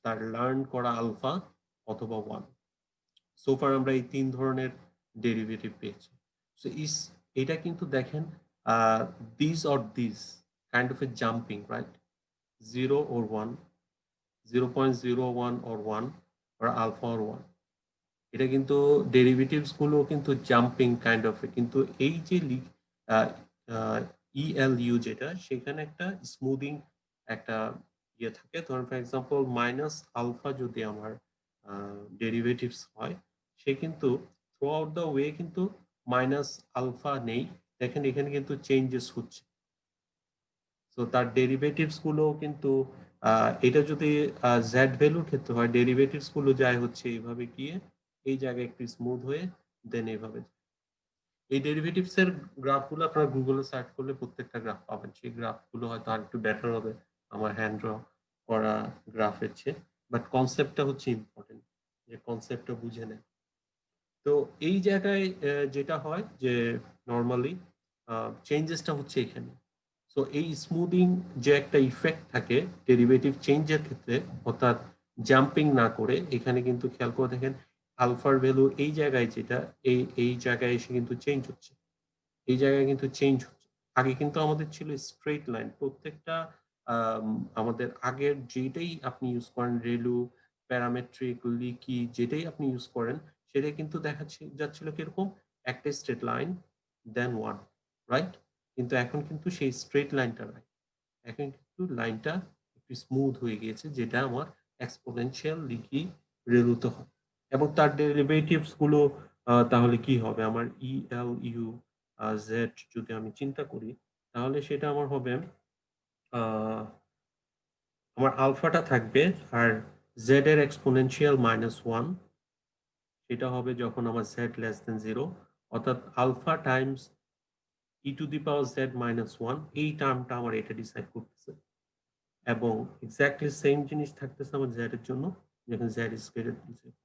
তার লার্ন করা আলফা অথবা 1। সো ফার আমরা এই 3 ধরনের ডেরিভেটিভ পেয়েছি। সো এটা কিন্তু দেখেন this or this kind of A jumping, right? 0 or 1, 0.01 or 1, or alpha or 1। এটা কিন্তু ডেরিভেটিভস গুলো কিন্তু জাম্পিং কাইন্ড অফ, কিন্তু এই যে ইএলইউ যেটা, সেখানে একটা স্মুদিং একটা ইয়ে থাকে। ধরুন ফর এক্সাম্পল মাইনাস আলফা যদি আমার ডেরিভেটিভস হয়, সে কিন্তু থ্রু আউট দ্য ওয়ে কিন্তু মাইনাস আলফা নেই। দেখেন এখানে কিন্তু চেঞ্জেস হচ্ছে। তো তার ডেরিভেটিভস গুলো কিন্তু এটা যদি জেড ভ্যালুর ক্ষেত্রে হয়, ডেরিভেটিভস গুলো যায় হচ্ছে এইভাবে গিয়ে এই জায়গায় একটু স্মুথ হয়ে দেন এইভাবে। এই ডেরিভেটিভস এর গ্রাফগুলো আপনারা গুগলে সার্চ করলে প্রত্যেকটা গ্রাফ পাবেন। সেই গ্রাফগুলো হয়তো আর একটু বেটার হবে আমার হ্যান্ড ড্র করা গ্রাফের চেয়ে, বাট কনসেপ্টটা হচ্ছে ইম্পর্টেন্ট, যে কনসেপ্টটা বুঝে নেয়। তো এই জায়গায় যেটা হয় যে নর্মালি চেঞ্জেসটা হচ্ছে এখানে। সো এই স্মুদিং যে একটা ইফেক্ট থাকে ডেরিভেটিভ চেঞ্জের ক্ষেত্রে, অর্থাৎ জাম্পিং না করে, এখানে কিন্তু খেয়াল করে দেখেন আলফার ভ্যালু এই জায়গায় যেটা এই জায়গায় এসে কিন্তু চেঞ্জ হচ্ছে, এই জায়গায় কিন্তু চেঞ্জ হচ্ছে। আগে কিন্তু আমাদের ছিল স্ট্রেট লাইন, প্রত্যেকটা আমাদের আগের যেটাই আপনি ইউজ করেন, রেলু, প্যারামেট্রিক, লিকি, যেটাই আপনি ইউজ করেন, সেটাই কিন্তু দেখা যাচ্ছিল কিরকম একটা স্ট্রেট লাইন দেন 1, রাইট? কিন্তু এখন কিন্তু সেই স্ট্রেট লাইনটা নাই, এখন কিন্তু লাইনটা একটু স্মুথ হয়ে গিয়েছে, যেটা আমার এক্সপোনেনশিয়াল লিকি রেলুতে হয়। এবং তার ডেরিভেটিভস গুলো তাহলে কি হবে, আমার ইএলইউ জেড যদি আমি চিন্তা করি, তাহলে সেটা আমার হবে আমার আলফাটা থাকবে আর জেড এর এক্সপোনেনশিয়াল -1, সেটা হবে যখন আমার জেড লেস দেন 0, অর্থাৎ alpha times e to the power z -1, এই টার্মটা আমার এটা ডিসাইড করতেছে। এবং এক্স্যাক্টলি সেম জিনিস থাকতেছে আমার জেড এর জন্য, যখন জেড ইজ গ্রেটার দেন 0।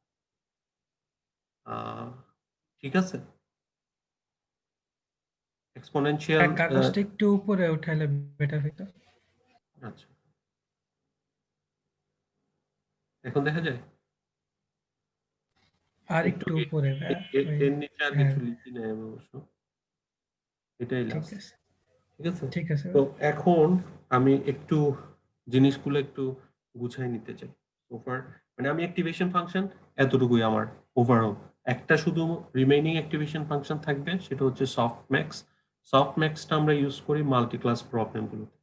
ঠিক আছে? এক্সপোনেনশিয়াল কাগজটা একটু উপরে উঠাইলে বেটার হইতো। আচ্ছা, এখন দেখা যায়? আর একটু একটু উপরে এর নিচে আর হ্যাঁ, কিছু লিখি নাই আমি অবশ্য, এটাই ঠিক লাস্ট। আছে, ঠিক আছে? ঠিক আছে। তো এখন আমি একটু জিনিসগুলো একটু গুছাই নিতে চাই। ওভার মানে আমি অ্যাক্টিভেশন ফাংশন এতটুকুই আমার ওভারঅল। একটা শুধু রিমেইনিং অ্যাক্টিভেশন ফাংশন থাকবে, সেটা হচ্ছে সফটম্যাক্স। সফটম্যাক্সটা আমরা ইউজ করি মাল্টি ক্লাস প্রবলেমগুলোতে,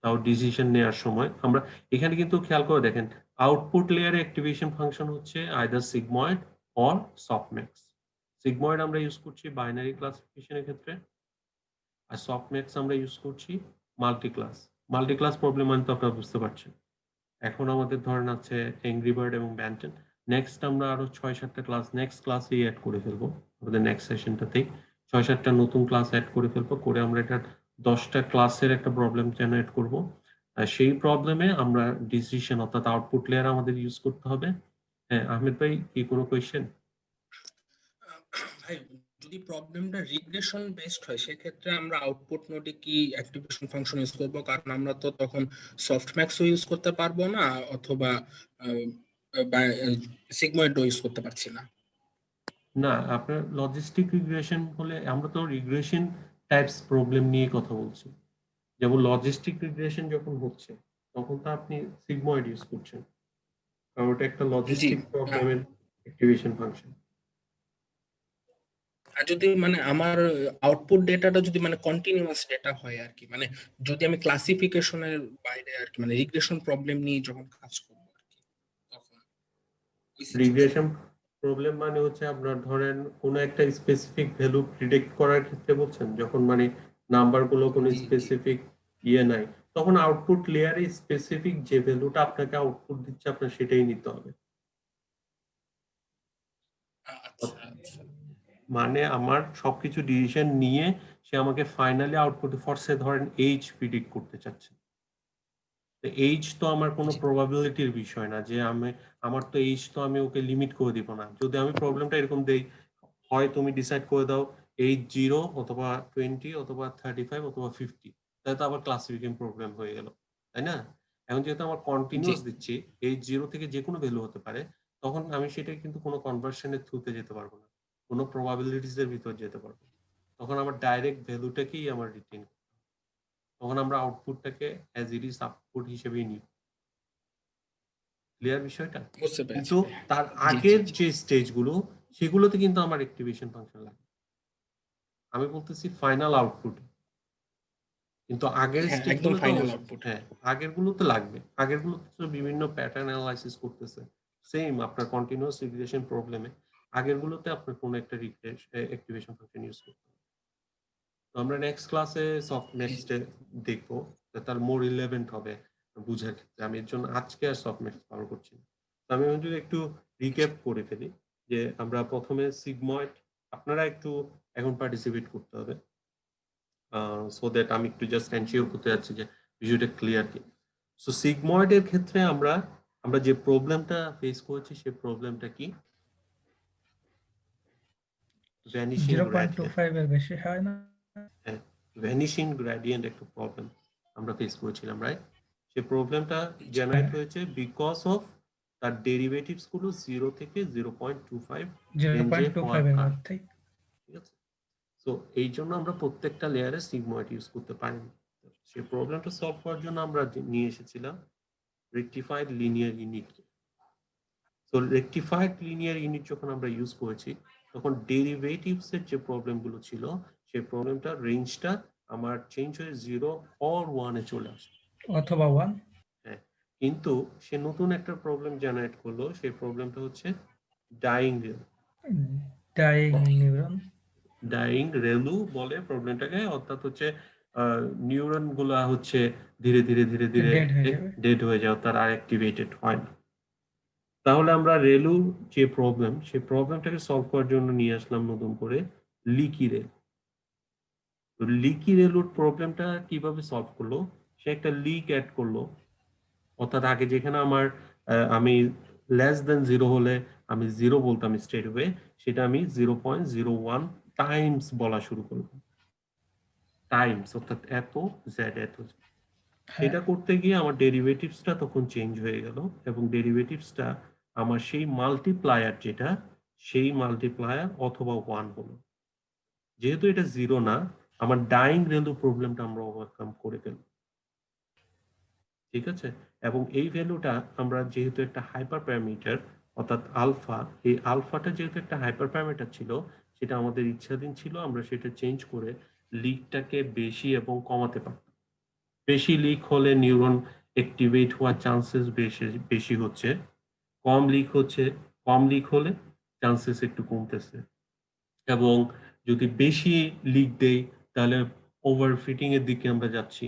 তাও ডিসিশন নেওয়ার সময়। আমরা এখানে কিন্তু খেয়াল করে দেখেন, আউটপুট লেয়ারে অ্যাক্টিভেশন ফাংশন হচ্ছে either sigmoid or Softmax. Sigmoid আমরা ইউজ করছি বাইনারি ক্লাসিফিকেশনের ক্ষেত্রে, আর সফটম্যাক্স আমরা ইউজ করছি multi class. Multi class problem মানে তো আপনারা বুঝতে পারছেন। এখন আমাদের ধরেন আছে অ্যাংরি বার্ড এবং ব্যান্টেন। নেক্সট আমরা আরো 6-7টা ক্লাস নেক্সট ক্লাসেই অ্যাড করে ফেলবো, আমাদের নেক্সট সেশনটাতেই 6-7টা নতুন ক্লাস অ্যাড করে ফেলবো, করে আমরা এটা 10টা ক্লাসের একটা প্রবলেম জেনারেট করব। আর সেই প্রবলেমে আমরা ডিসিশন অর্থাৎ আউটপুট লেয়ার আমাদের ইউজ করতে হবে। হ্যাঁ আহমেদ ভাই, কি কোনো কোয়েশ্চেন? ভাই, যদি প্রবলেমটা রিগ্রেশন বেসড হয়, সেক্ষেত্রে আমরা আউটপুট নোডে কি অ্যাক্টিভেশন ফাংশন ইউজ করব? কারণ আমরা তো তখন সফটম্যাক্সও ইউজ করতে পারবো না, অথবা সিগময়েডও ইউজ করতে পারছি না। না, আপনার লজিস্টিক রিগ্রেশন হলে, আমরা তো রিগ্রেশন টাইপস প্রবলেম নিয়ে কথা বলছি। যেমন লজিস্টিক রিগ্রেশন যখন হচ্ছে, তখন তো আপনি সিগময়েড ইউজ করছেন, কারণ ওটা একটা জি। লজিস্টিক প্রবলেমের অ্যাক্টিভেশন ফাংশন। আর যদি মানে আমার আউটপুট ডেটাটা যদি মানে কন্টিনিউয়াস ডেটা হয় আর কি, মানে যদি আমি ক্লাসিফিকেশনের বাইরে আর কি, মানে রিগ্রেশন প্রবলেম নিয়ে যখন কাজ করবো আর কি, তখন ওই সিচুয়েশন। রিগ্রেশন প্রবলেম মানে হচ্ছে আপনার ধরেন কোনো একটা স্পেসিফিক ভ্যালু প্রিডিক্ট করার ক্ষেত্রে বলছেন, যখন মানে নাম্বারগুলো কোনো জি, জি। স্পেসিফিক ইয়ে নাই, তখন আউটপুট লেয়ারে স্পেসিফিক যে ভ্যালুটা আপনাকে আউটপুট দিচ্ছে আপনার সেটাই নিতে হবে। আচ্ছা, আচ্ছা। মানে আমার সবকিছু ডিসিশন নিয়ে সে আমাকে ফাইনালি আউটপুটে ফরসে ধরেন এইচ প্রিডিক্ট করতে চাচ্ছে। তো এইচ তো আমার কোনো জি। প্রবাবিলিটির বিষয় না, যে আমার তো এইচ তো আমি ওকে লিমিট করে দিব না। যদি আমি প্রবলেমটা এরকম দেই, হয় তুমি ডিসাইড করে দাও H0 অথবা 20 অথবা 35 অথবা 50, তাহলে তো আবার ক্লাসিফিকেশন প্রবলেম হয়ে গেল, তাই না? এখন যেহেতু আমার কন্টিনিউয়াস দিচ্ছি, H0 থেকে যে কোনো ভ্যালু হতে পারে, তখন আমি সেটা কিন্তু কোনো কনভার্সনের থ্রুতে যেতে পারবো না, কোনো প্রবাবিলিটিস এর ভিতর যেতে পারবো না। তখন আমার ডাইরেক্ট ভ্যালুটাকেই আমার রিটেন, তখন আমরা আউটপুটটাকে অ্যাজ ইট ইজ আউটপুট হিসেবেই নিই। ক্লিয়ার বিষয়টা? বুঝতে পেরেছি কিন্তু ভাইয়া। তার জি, আগের জি। যে স্টেজগুলো, সেগুলোতে কিন্তু আমার অ্যাক্টিভেশন ফাংশন লাগে। আমি বলতেছি ফাইনাল আউটপুট, কিন্তু আগের হ্যাঁ, একদম স্টেজগুলো তো ফাইনাল আউটপুট। হ্যাঁ, আগেরগুলো তো লাগবে। আগেরগুলো তো বিভিন্ন প্যাটার্ন অ্যানালাইসিস করতেছে। সেম আপনার কন্টিনিউয়াস রিগ্রেশন প্রবলেমে আগেরগুলোতে আপনার কোনো একটা অ্যাক্টিভেশন ফাংশন ইউজ করতে হবে। তো আমরা নেক্সট ক্লাসে নেক্সটে দেখবো, তার মোর রিলেভেন্ট হবে বুঝার ক্ষেত্রে। আমি এর জন্য আজকে আর সফটম্যাক্স কভার করছি না। তো আমি যদি একটু রিক্যাপ করে ফেলি, যে আমরা প্রথমে সিগময়েড, আপনারা একটু এখন পার্টিসিপেট করতে হবে, সো দ্যাট আমি একটু জাস্ট এনশিওর করতে যাচ্ছি যে বিষয়টা ক্লিয়ার কি। সো সিগময়েডের ক্ষেত্রে আমরা যে প্রবলেমটা ফেস করেছি, সেই প্রবলেমটা কি? Vanishing gradient. 0.25 এর বেশি হয় না। হ্যাঁ, ভ্যানিশিং গ্রেডিয়েন্ট একটা প্রবলেম আমরা ফেস করেছিলাম, রাইট? সেই প্রবলেমটা জেনারেট হয়েছে বিকজ অফ তার ডেরিভেটিভস গুলো 0 থেকে 0.25 রেঞ্জে 0.25 হওয়ার এর কারণে, মধ্যেই। ঠিক আছে? সো এই জন্য আমরা প্রত্যেকটা লেয়ারে সিগময়েড ইউজ করতে পারিনি। সেই প্রবলেমটা সলভ করার জন্য আমরা নিয়ে এসেছিলাম rectified linear unit. So rectified linear unit যখন আমরা ইউজ করেছি, তখন ডেরিভেটিভস এর যে প্রবলেমগুলো ছিল, সেই প্রবলেমটা রেঞ্জটা আমার চেঞ্জ হয়ে 0 অর 1 এ চলে আসে। অথবা 1। হ্যাঁ, কিন্তু সে নতুন একটা প্রবলেম জেনারেট করলো, সেই প্রবলেমটা হচ্ছে dying ReLU. Dying neuron. Dying ReLU বলে প্রবলেমটাকে, অর্থাৎ হচ্ছে নিউরন গুলা হচ্ছে ধীরে ধীরে ধীরে ধীরে ডেড হয়ে যাবে। ডেড হয়ে যায়, তার আর অ্যাক্টিভেটেড হয় না। তাহলে আমরা রেলু যে প্রবলেম, সেই প্রবলেমটাকে সলভ করার জন্য নিয়ে আসলাম নতুন করে লিকি রেল। তো লিকি রেলুর প্রবলেমটা কিভাবে সলভ করলো? সে একটা লিক অ্যাড করলো, অর্থাৎ আগে যেখানে আমার আমি লেস দেন 0 হলে আমি 0 বলতাম স্ট্রেট ওয়ে, সেটা আমি 0.01 টাইমস বলা শুরু করলাম। টাইমস অর্থাৎ এত জেড এত। সেটা করতে গিয়ে আমার ডেরিভেটিভসটা তখন চেঞ্জ হয়ে গেল, এবং ডেরিভেটিভসটা আমার সেই মাল্টিপ্লায়ার যেটা, সেই মাল্টিপ্লায়ার অথবা 1 হলো। যেহেতু এটা 0 না, আমার ডাইং রেলু প্রবলেমটা আমরা ওভারকাম করে ফেলব, ঠিক আছে? এবং এই ভ্যালুটা আমরা যেহেতু একটা হাইপার প্যারামিটার, অর্থাৎ আলফা, এই আলফাটা যেহেতু একটা হাইপার প্যারামিটার ছিল, সেটা আমাদের ইচ্ছাধীন ছিল, আমরা সেটা চেঞ্জ করে লিকটাকে বেশি এবং কমাতে পারতাম। বেশি লিক হলে নিউরন অ্যাক্টিভেট হওয়ার চান্সেস বেশি হচ্ছে, কম লিক হলে চান্সেস একটু কমতেছে। এবং যদি বেশি লিক দেই, তাহলে ওভারফিটিং এর দিকে আমরা যাচ্ছি।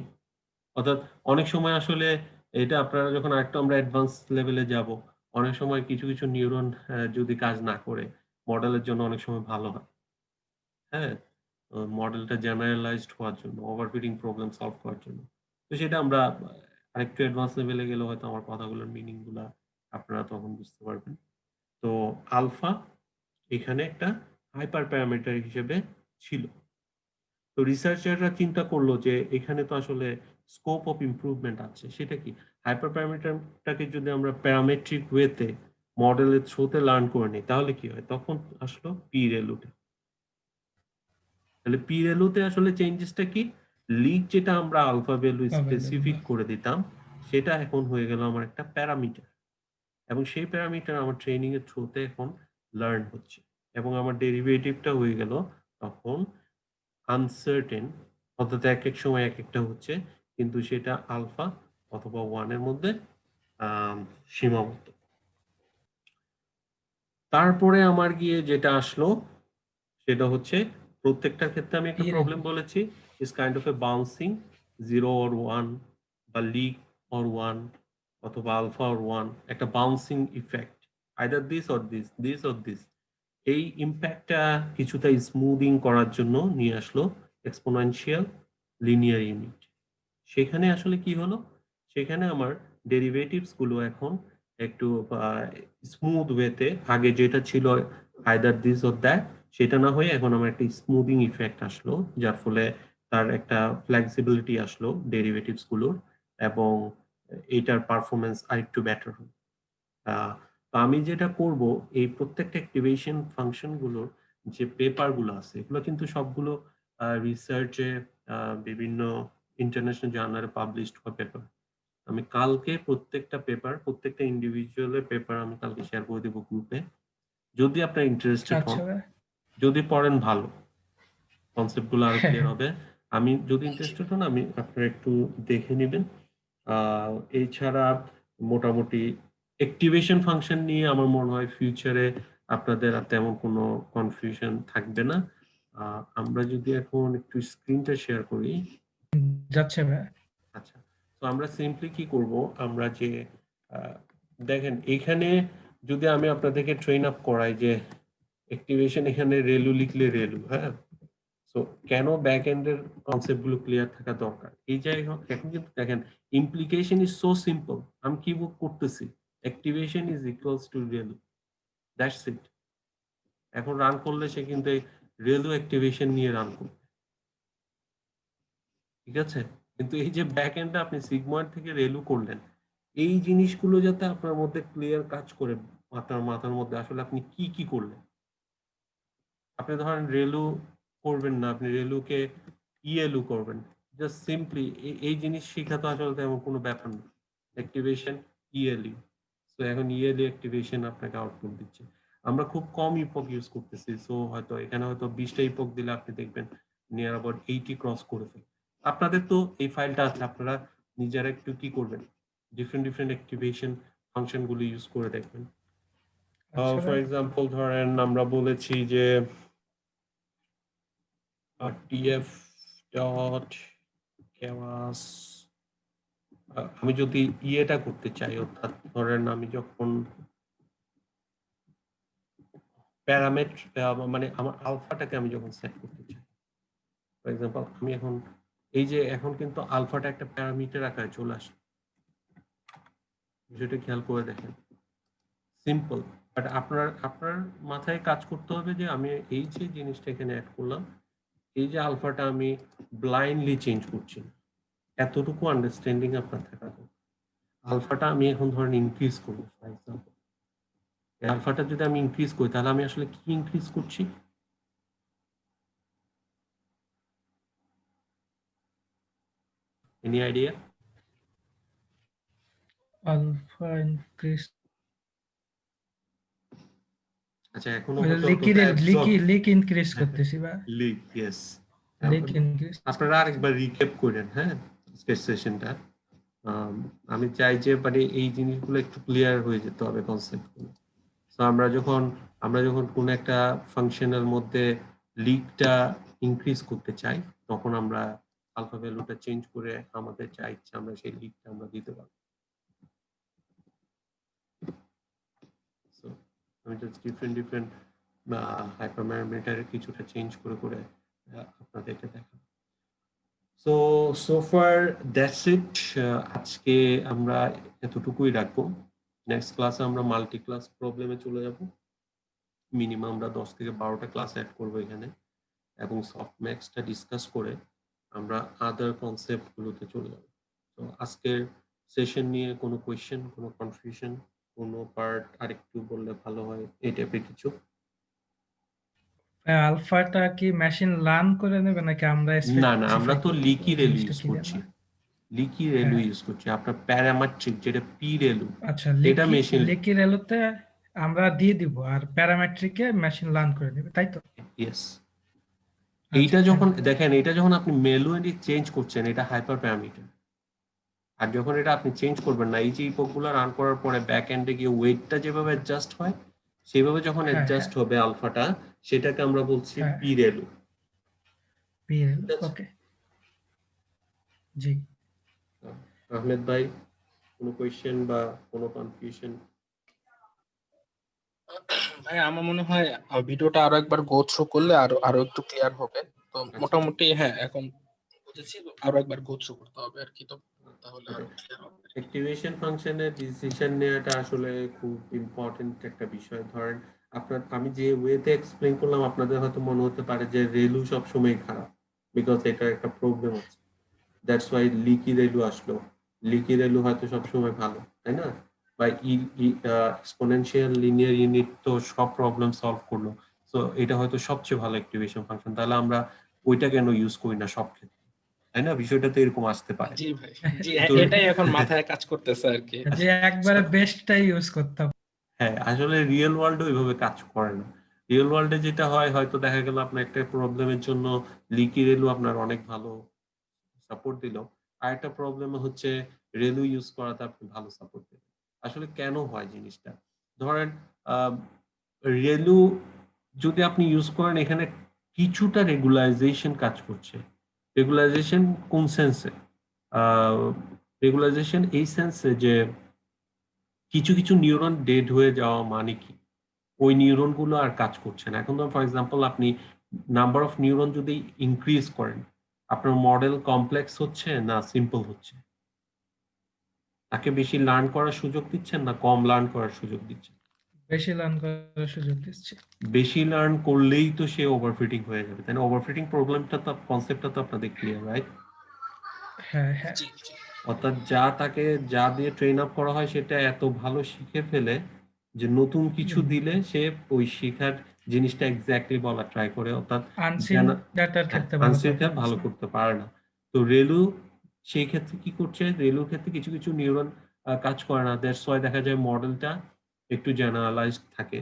অর্থাৎ অনেক সময় আসলে এটা আপনারা যখন আরেকটু আমরা অ্যাডভান্স লেভেলে যাব, অনেক সময় কিছু কিছু নিউরন যদি কাজ না করে, মডেলের জন্য অনেক সময় ভালো হয়। হ্যাঁ, মডেলটা জেনারেলাইজড হওয়ার জন্য, ওভারফিটিং প্রবলেম সলভ করার জন্য। তো সেটা আমরা আরেকটু অ্যাডভান্স লেভেলে গেলে হয়তো আমার কথাগুলোর মিনিং গুলা আপনারা তখন বুঝতে পারবেন। তো আলফা এখানে একটা হাইপার প্যারামিটার হিসেবে ছিল। তো রিসার্চাররা চিন্তা করলো যে এখানে তো আসলে স্কোপ অফ ইমপ্রুভমেন্ট আছে। সেটা কি? হাইপার প্যারামিটারটাকে যদি আমরা প্যারামেট্রিক ওয়েতে মডেলের থ্রুতে লার্ন করে নিই, তাহলে কি হয়? তখন আসলো পি রেলুতে। তাহলে পি রেলুতে আসলে চেঞ্জেসটা কি? লিক যেটা আমরা আলফা ভ্যালু স্পেসিফিক করে দিতাম, সেটা এখন হয়ে গেল আমার একটা প্যারামিটার, এবং সেই প্যারামিটার আমার ট্রেনিং এর থ্রুতে এখন লার্ন হচ্ছে, এবং আমার ডেরিভেটিভটা হয়ে গেল তখন আনসার্টেন, অর্থাৎ এক এক সময় এক একটা হচ্ছে, কিন্তু সেটা আলফা অথবা 1 এর মধ্যে সীমাবদ্ধ। তারপরে আমার গিয়ে যেটা আসলো, সেটা হচ্ছে প্রত্যেকটার ক্ষেত্রে আমি একটা প্রবলেম বলেছি, is kind of A bouncing 0 or 1 বা লিক or 1 অথবা আলফা or 1, একটা bouncing effect, either this or this. এই ইম্প্যাক্টটা কিছুটা স্মুদিং করার জন্য নিয়ে আসলো এক্সপোনেনশিয়াল লিনিয়ার ইউনিট। সেখানে আসলে কি হলো? সেখানে আমার ডেরিভেটিভস গুলো এখন একটু স্মুথ ওয়েতে, আগে যেটা ছিল আইদার দিস অর দ্যাট, সেটা না হয়ে এখন আমার একটা স্মুথিং ইফেক্ট আসলো, যার ফলে তার একটা ফ্লেক্সিবিলিটি আসলো ডেরিভেটিভস গুলোর, এবং এইটার পারফরমেন্স আরেকটু বেটার হলো। তো আমি যেটা করব, এই প্রত্যেকটা অ্যাক্টিভেশন ফাংশন গুলোর যে পেপার গুলো আছে, এগুলো কিন্তু সবগুলো রিসার্চে বিভিন্ন ইন্টারন্যাশনাল জার্নালে পাবলিশড পেপার। আমি কালকে প্রত্যেকটা পেপার, প্রত্যেকটা ইন্ডিভিজুয়ালের পেপার আমি কালকে শেয়ার করে দেবো গ্রুপে। যদি আপনার ইন্টারেস্টেড হন, আচ্ছা ভাই। যদি পড়েন ভালো, কনসেপ্ট গুলো আরো হ্যাঁ, ক্লিয়ার হ্যাঁ। হবে। আমি যদি ইন্টারেস্টেড হন, আমি আপনারা একটু দেখে নেবেন। এছাড়া মোটামুটি অ্যাক্টিভেশন ফাংশন নিয়ে আমার মনে হয় ফিউচারে আপনাদের আর তেমন কোনো কনফিউশন থাকবে না। আমরা যদি এখন একটু স্ক্রিনটা শেয়ার করি। যাচ্ছে ভাই। আচ্ছা, তো আমরা সিম্পলি কি করব, আমরা যে দেখেন এখানে যদি আমি আপনাদেরকে ট্রেন আপ করাই যে অ্যাক্টিভেশন, এখানে রেলু লিখলে রেলু, হ্যাঁ, সো কেন ব্যাক এন্ডের কনসেপ্ট গুলো ক্লিয়ার থাকা দরকার, এই জায়গায় এখন কিন্তু দেখেন ইমপ্লিকেশন ইজ সো সিম্পল। আমি কি করতেছি, activation is equals to ReLU, that's it. এখন রান করলে সে কিন্তু এই রেলু অ্যাক্টিভেশন নিয়ে রান করবে, ঠিক আছে। কিন্তু এই যে ব্যাক এন্ডে আপনি সিগময়েড থেকে রেলু করলেন, এই জিনিসগুলো যাতে আপনার মধ্যে ক্লিয়ার কাজ করে, মাথার মধ্যে আসলে আপনি কি কি করলেন। আপনি ধরেন রেলু করবেন না, আপনি রেলুকে ইএলু করবেন, জাস্ট সিম্পলি এই জিনিস শেখা তো আসলে তেমন কোনো ব্যাপার না। অ্যাক্টিভেশন ইএলইউ, সো এখন ইএলইউ অ্যাক্টিভেশন আপনাকে আউটপুট দিচ্ছে। আমরা খুব কম ইপক ইউজ করতেছি, সো হয়তো এখানে হয়তো 20টা ইপক দিলে আপনি দেখবেন নিয়ার অ্যাবাউট 80 ক্রস করে ফেলে। আপনাদের তো এই ফাইলটা আছে, আপনারা নিজেরা একটু কি করবেন, ডিফারেন্ট অ্যাক্টিভেশন ফাংশন গুলো ইউজ করে দেখবেন। আচ্ছা ফর ভাই। এক্সাম্পল ধরেন আমরা বলেছি যে tf dot keras, আমি যদি ইয়েটা করতে চাই, অর্থাৎ ধরেন আমি যখন প্যারামিটার, মানে আমার আলফাটাকে আমি যখন সেট করতে চাই, ফর এক্সাম্পল আমি এখন এই যে এখন কিন্তু আলফাটা একটা প্যারামিটার আকারে চলে আসে, বিষয়টা খেয়াল করে দেখেন, সিম্পল। বাট আপনার মাথায় কাজ করতে হবে যে আমি এই যে জিনিসটা এখানে অ্যাড করলাম, এই যে আলফাটা আমি ব্লাইন্ডলি চেঞ্জ করছি, এতটুকু আন্ডারস্ট্যান্ডিং আপনার থাকা দরকার। আলফাটা আমি এখন ধরেন ইনক্রিজ করবো, ফর এক্সাম্পল আলফাটা যদি আমি ইনক্রিজ করি, তাহলে আমি আসলে কি ইনক্রিজ করছি, এনি আইডিয়া? আলফা ইনক্রিজ, আচ্ছা, এখনো লিক হয়তো লিক ইনক্রিজ করতেছি ভাই। Leak, yes. Leak increase. আপনারা আরেকবার রিক্যাপ করেন, হ্যাঁ, আজকের সেশনটা। আমি চাই যে মানে এই জিনিসগুলো একটু ক্লিয়ার হয়ে যেতে হবে কনসেপ্টগুলো। তো আমরা যখন কোন একটা ফাংশনের মধ্যে লিকটা ইনক্রিজ করতে চাই, তখন আমরা আলফা ভ্যালুটা চেঞ্জ করে আমাদের যা ইচ্ছা আমরা সেই লিকটা আমরা দিতে পারবো। So, আমি জাস্ট ডিফারেন্ট হাইপারম্যারোমিটারে কিছুটা চেঞ্জ করে আপনাদেরকে দেখাবো। So far that's it. আজকে আমরা এতটুকুই রাখবো। নেক্সট ক্লাসে আমরা মাল্টি ক্লাস প্রবলেমে চলে যাব। মিনিমাম আমরা 10 থেকে 12টা ক্লাস অ্যাড করবো এখানে, এবং সফটম্যাক্সটা ডিসকাস করে আমরা আদার কনসেপ্ট গুলোতে চলে যাব। তো আজকের সেশন নিয়ে কোনো কোয়েশ্চেন, কোনো কনফিউশন, কোনো পার্ট আরেকটু বললে ভালো হয়, এই টাইপের কিছু? আলফাটা কি মেশিন লার্ন করে নেবে নাকি আমরা না, আমরা স্পেসিফাই তো করব? লিকি ওই রেলু জিনিসটা ইউজ ক্লিয়ার করছি, না। লিকি রেলু হ্যাঁ। ইউজ করছি। আপনার প্যারামেট্রিক যেটা পি রেলু, আচ্ছা, এটা মেশিন, লিকি রেলুতে আমরা দিয়ে দিব আর প্যারামেট্রিকে মেশিন লার্ন করে নেবে, তাই তো? ইয়েস। আচ্ছা, এইটা যখন থ্যাংক ইউ। দেখেন, এটা যখন আপনি ম্যানুয়ালি চেঞ্জ করছেন, এটা হাইপার প্যারামিটার। আর যখন এটা আপনি চেঞ্জ করবেন না, এই যে ইপকগুলো রান করার পরে ব্যাক এন্ডে গিয়ে ওয়েটটা যেভাবে অ্যাডজাস্ট হয়, সেভাবে যখন হ্যাঁ, অ্যাডজাস্ট হবে আলফাটা, সেটাকে আমরা বলছি হ্যাঁ, পি রেলু। পিএল, ঠিক আছে? ওকে। জি। আহমেদ ভাই, কোনো কোয়েশ্চেন বা কোনো কনফিউশন? ভাই আমার মনে হয় ভিডিওটা আরো একবার গো থ্রু করলে আরো একটু ক্লিয়ার হবে। তো মোটামুটি হ্যাঁ এখন বুঝেছি, আরো একবার গো থ্রু করতে হবে আর কি। তো তাহলে আরো ক্লিয়ার হবে। অ্যাক্টিভেশন ফাংশনের ডিসিশন নেওয়াটা আসলে খুব ইম্পর্টেন্ট একটা বিষয়। ধরেন আমি যে ওয়েতে এক্সপ্লেইন করলাম আপনাদের হয়তো মনে হতে পারে যে রেলু সবসময় খারাপ, বিকজ এটা একটা প্রবলেম আছে, দ্যাটস ওয়াই লিকি রেলু আসলো। লিকি রেলু হয়তো সবসময় ভালো, তাই না? বা এক্সপোনেনশিয়াল লিনিয়ার ইউনিট তো সব প্রবলেম সলভ করলো, সো এটা হয়তো সবচেয়ে ভালো অ্যাক্টিভেশন ফাংশন, তাহলে আমরা ওইটা কেন ইউজ করি না সব ক্ষেত্রে, তাই না? বিষয়টা তো এরকম আসতে পারে। জি ভাই, জি তো এটাই এখন মাথায় কাজ করতেছে আর কি। যে একবারে বেস্টটাই ইউজ করতে হবে। হ্যাঁ, আসলে রিয়েল ওয়ার্ল্ডে ওইভাবে কাজ করে না। রিয়েল ওয়ার্ল্ডে যেটা হয়, হয়তো দেখা গেল আপনার একটা প্রবলেমের জন্য লিকি রেলু আপনার অনেক ভালো সাপোর্ট দিল, আর একটা প্রবলেম হচ্ছে রেলু ইউজ করাতে আপনি ভালো সাপোর্ট দিলেন। আসলে কেন হয় জিনিসটা? ধরেন রেলু যদি আপনি ইউজ করেন, এখানে কিছুটা রেগুলারাইজেশন কাজ করছে। রেগুলারাইজেশন কোন সেন্সে? রেগুলারাইজেশন এই সেন্সে যে কিছু কিছু নিউরন ডেড হয়ে যাওয়া মানে কি? ওই নিউরন গুলো আর কাজ করছে না। এখন ধরুন ফর এক্সাম্পল আপনি নাম্বার অফ নিউরন যদি ইনক্রিজ করেন, আপনার মডেল কমপ্লেক্স হচ্ছে না সিম্পল হচ্ছে? তাকে বেশি লার্ন করার সুযোগ দিচ্ছেন না কম লার্ন করার সুযোগ দিচ্ছেন? বেশি লার্ন করার সুযোগ দিচ্ছে। বেশি লার্ন করলেই তো সে ওভারফিটিং হয়ে যাবে, তাই না? ওভারফিটিং প্রবলেমটা তো, কনসেপ্টটা তো আপনাদের ক্লিয়ার, রাইট? হ্যাঁ হ্যাঁ জি জি অর্থাৎ তাকে যা দিয়ে ট্রেন আপ করা হয় সেটা এত ভালো শিখে ফেলে যে নতুন কিছু দিলে সে ওই শেখার জিনিসটা এক্স্যাক্টলি বলা ট্রাই করে, অর্থাৎ আনসিন ডাটার ক্ষেত্রে ভালো আনসিনটা পারফরম্যান্স ভালো করতে পারে না। তো রেলু সেই ক্ষেত্রে কি করছে? রেলুর ক্ষেত্রে কিছু কিছু নিউরন কাজ করে না, দ্যাটস ওয়াই দেখা যায় মডেলটা একটু জেনারেলাইজড থাকে।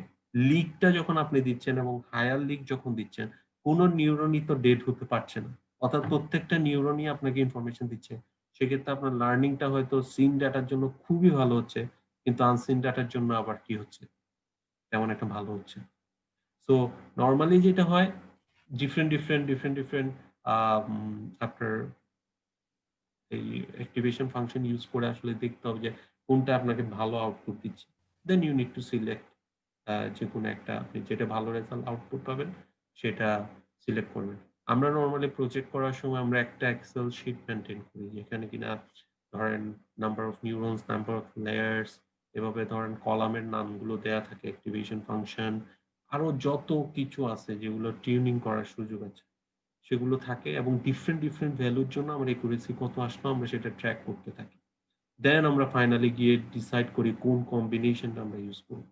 লিকটা যখন আপনি দিচ্ছেন এবং হায়ার লিক যখন দিচ্ছেন, কোন নিউরনই তো ডেড হতে পারছে না, অর্থাৎ প্রত্যেকটা নিউরনই আপনাকে ইনফরমেশন দিচ্ছে। সেক্ষেত্রে আপনার লার্নিংটা হয়তো সিন ডাটার জন্য খুবই ভালো হচ্ছে, কিন্তু আনসিন ডাটার জন্য আবার কি হচ্ছে? তেমন একটা ভালো হচ্ছে। সো নরমালি যেটা হয়, ডিফারেন্ট আপনার এই অ্যাক্টিভেশন ফাংশন ইউজ করে আসলে দেখতে হবে যে কোনটা আপনাকে ভালো আউটপুট দিচ্ছে। Then you need to select যেকোনো একটা, আপনি যেটা ভালো রেজাল্ট আউটপুট পাবেন সেটা সিলেক্ট করবেন। আমরা নরমালি প্রজেক্ট করার সময় আমরা একটা এক্সেল শিট মেইনটেইন করি, যেখানে কিনা ধরেন number of neurons, number of layers, এভাবে ধরেন কলামের নামগুলো দেয়া থাকে, অ্যাক্টিভেশন ফাংশন, আরো যত কিছু আছে যেগুলো টিউনিং করার সুযোগ আছে সেগুলো থাকে, এবং ডিফারেন্ট ভ্যালুর জন্য আমার একুরেসি কত আসলো আমরা সেটা ট্র্যাক করতে থাকি। দেন আমরা ফাইনালি গিয়ে ডিসাইড করি কোন কম্বিনেশনটা আমরা ইউজ করব।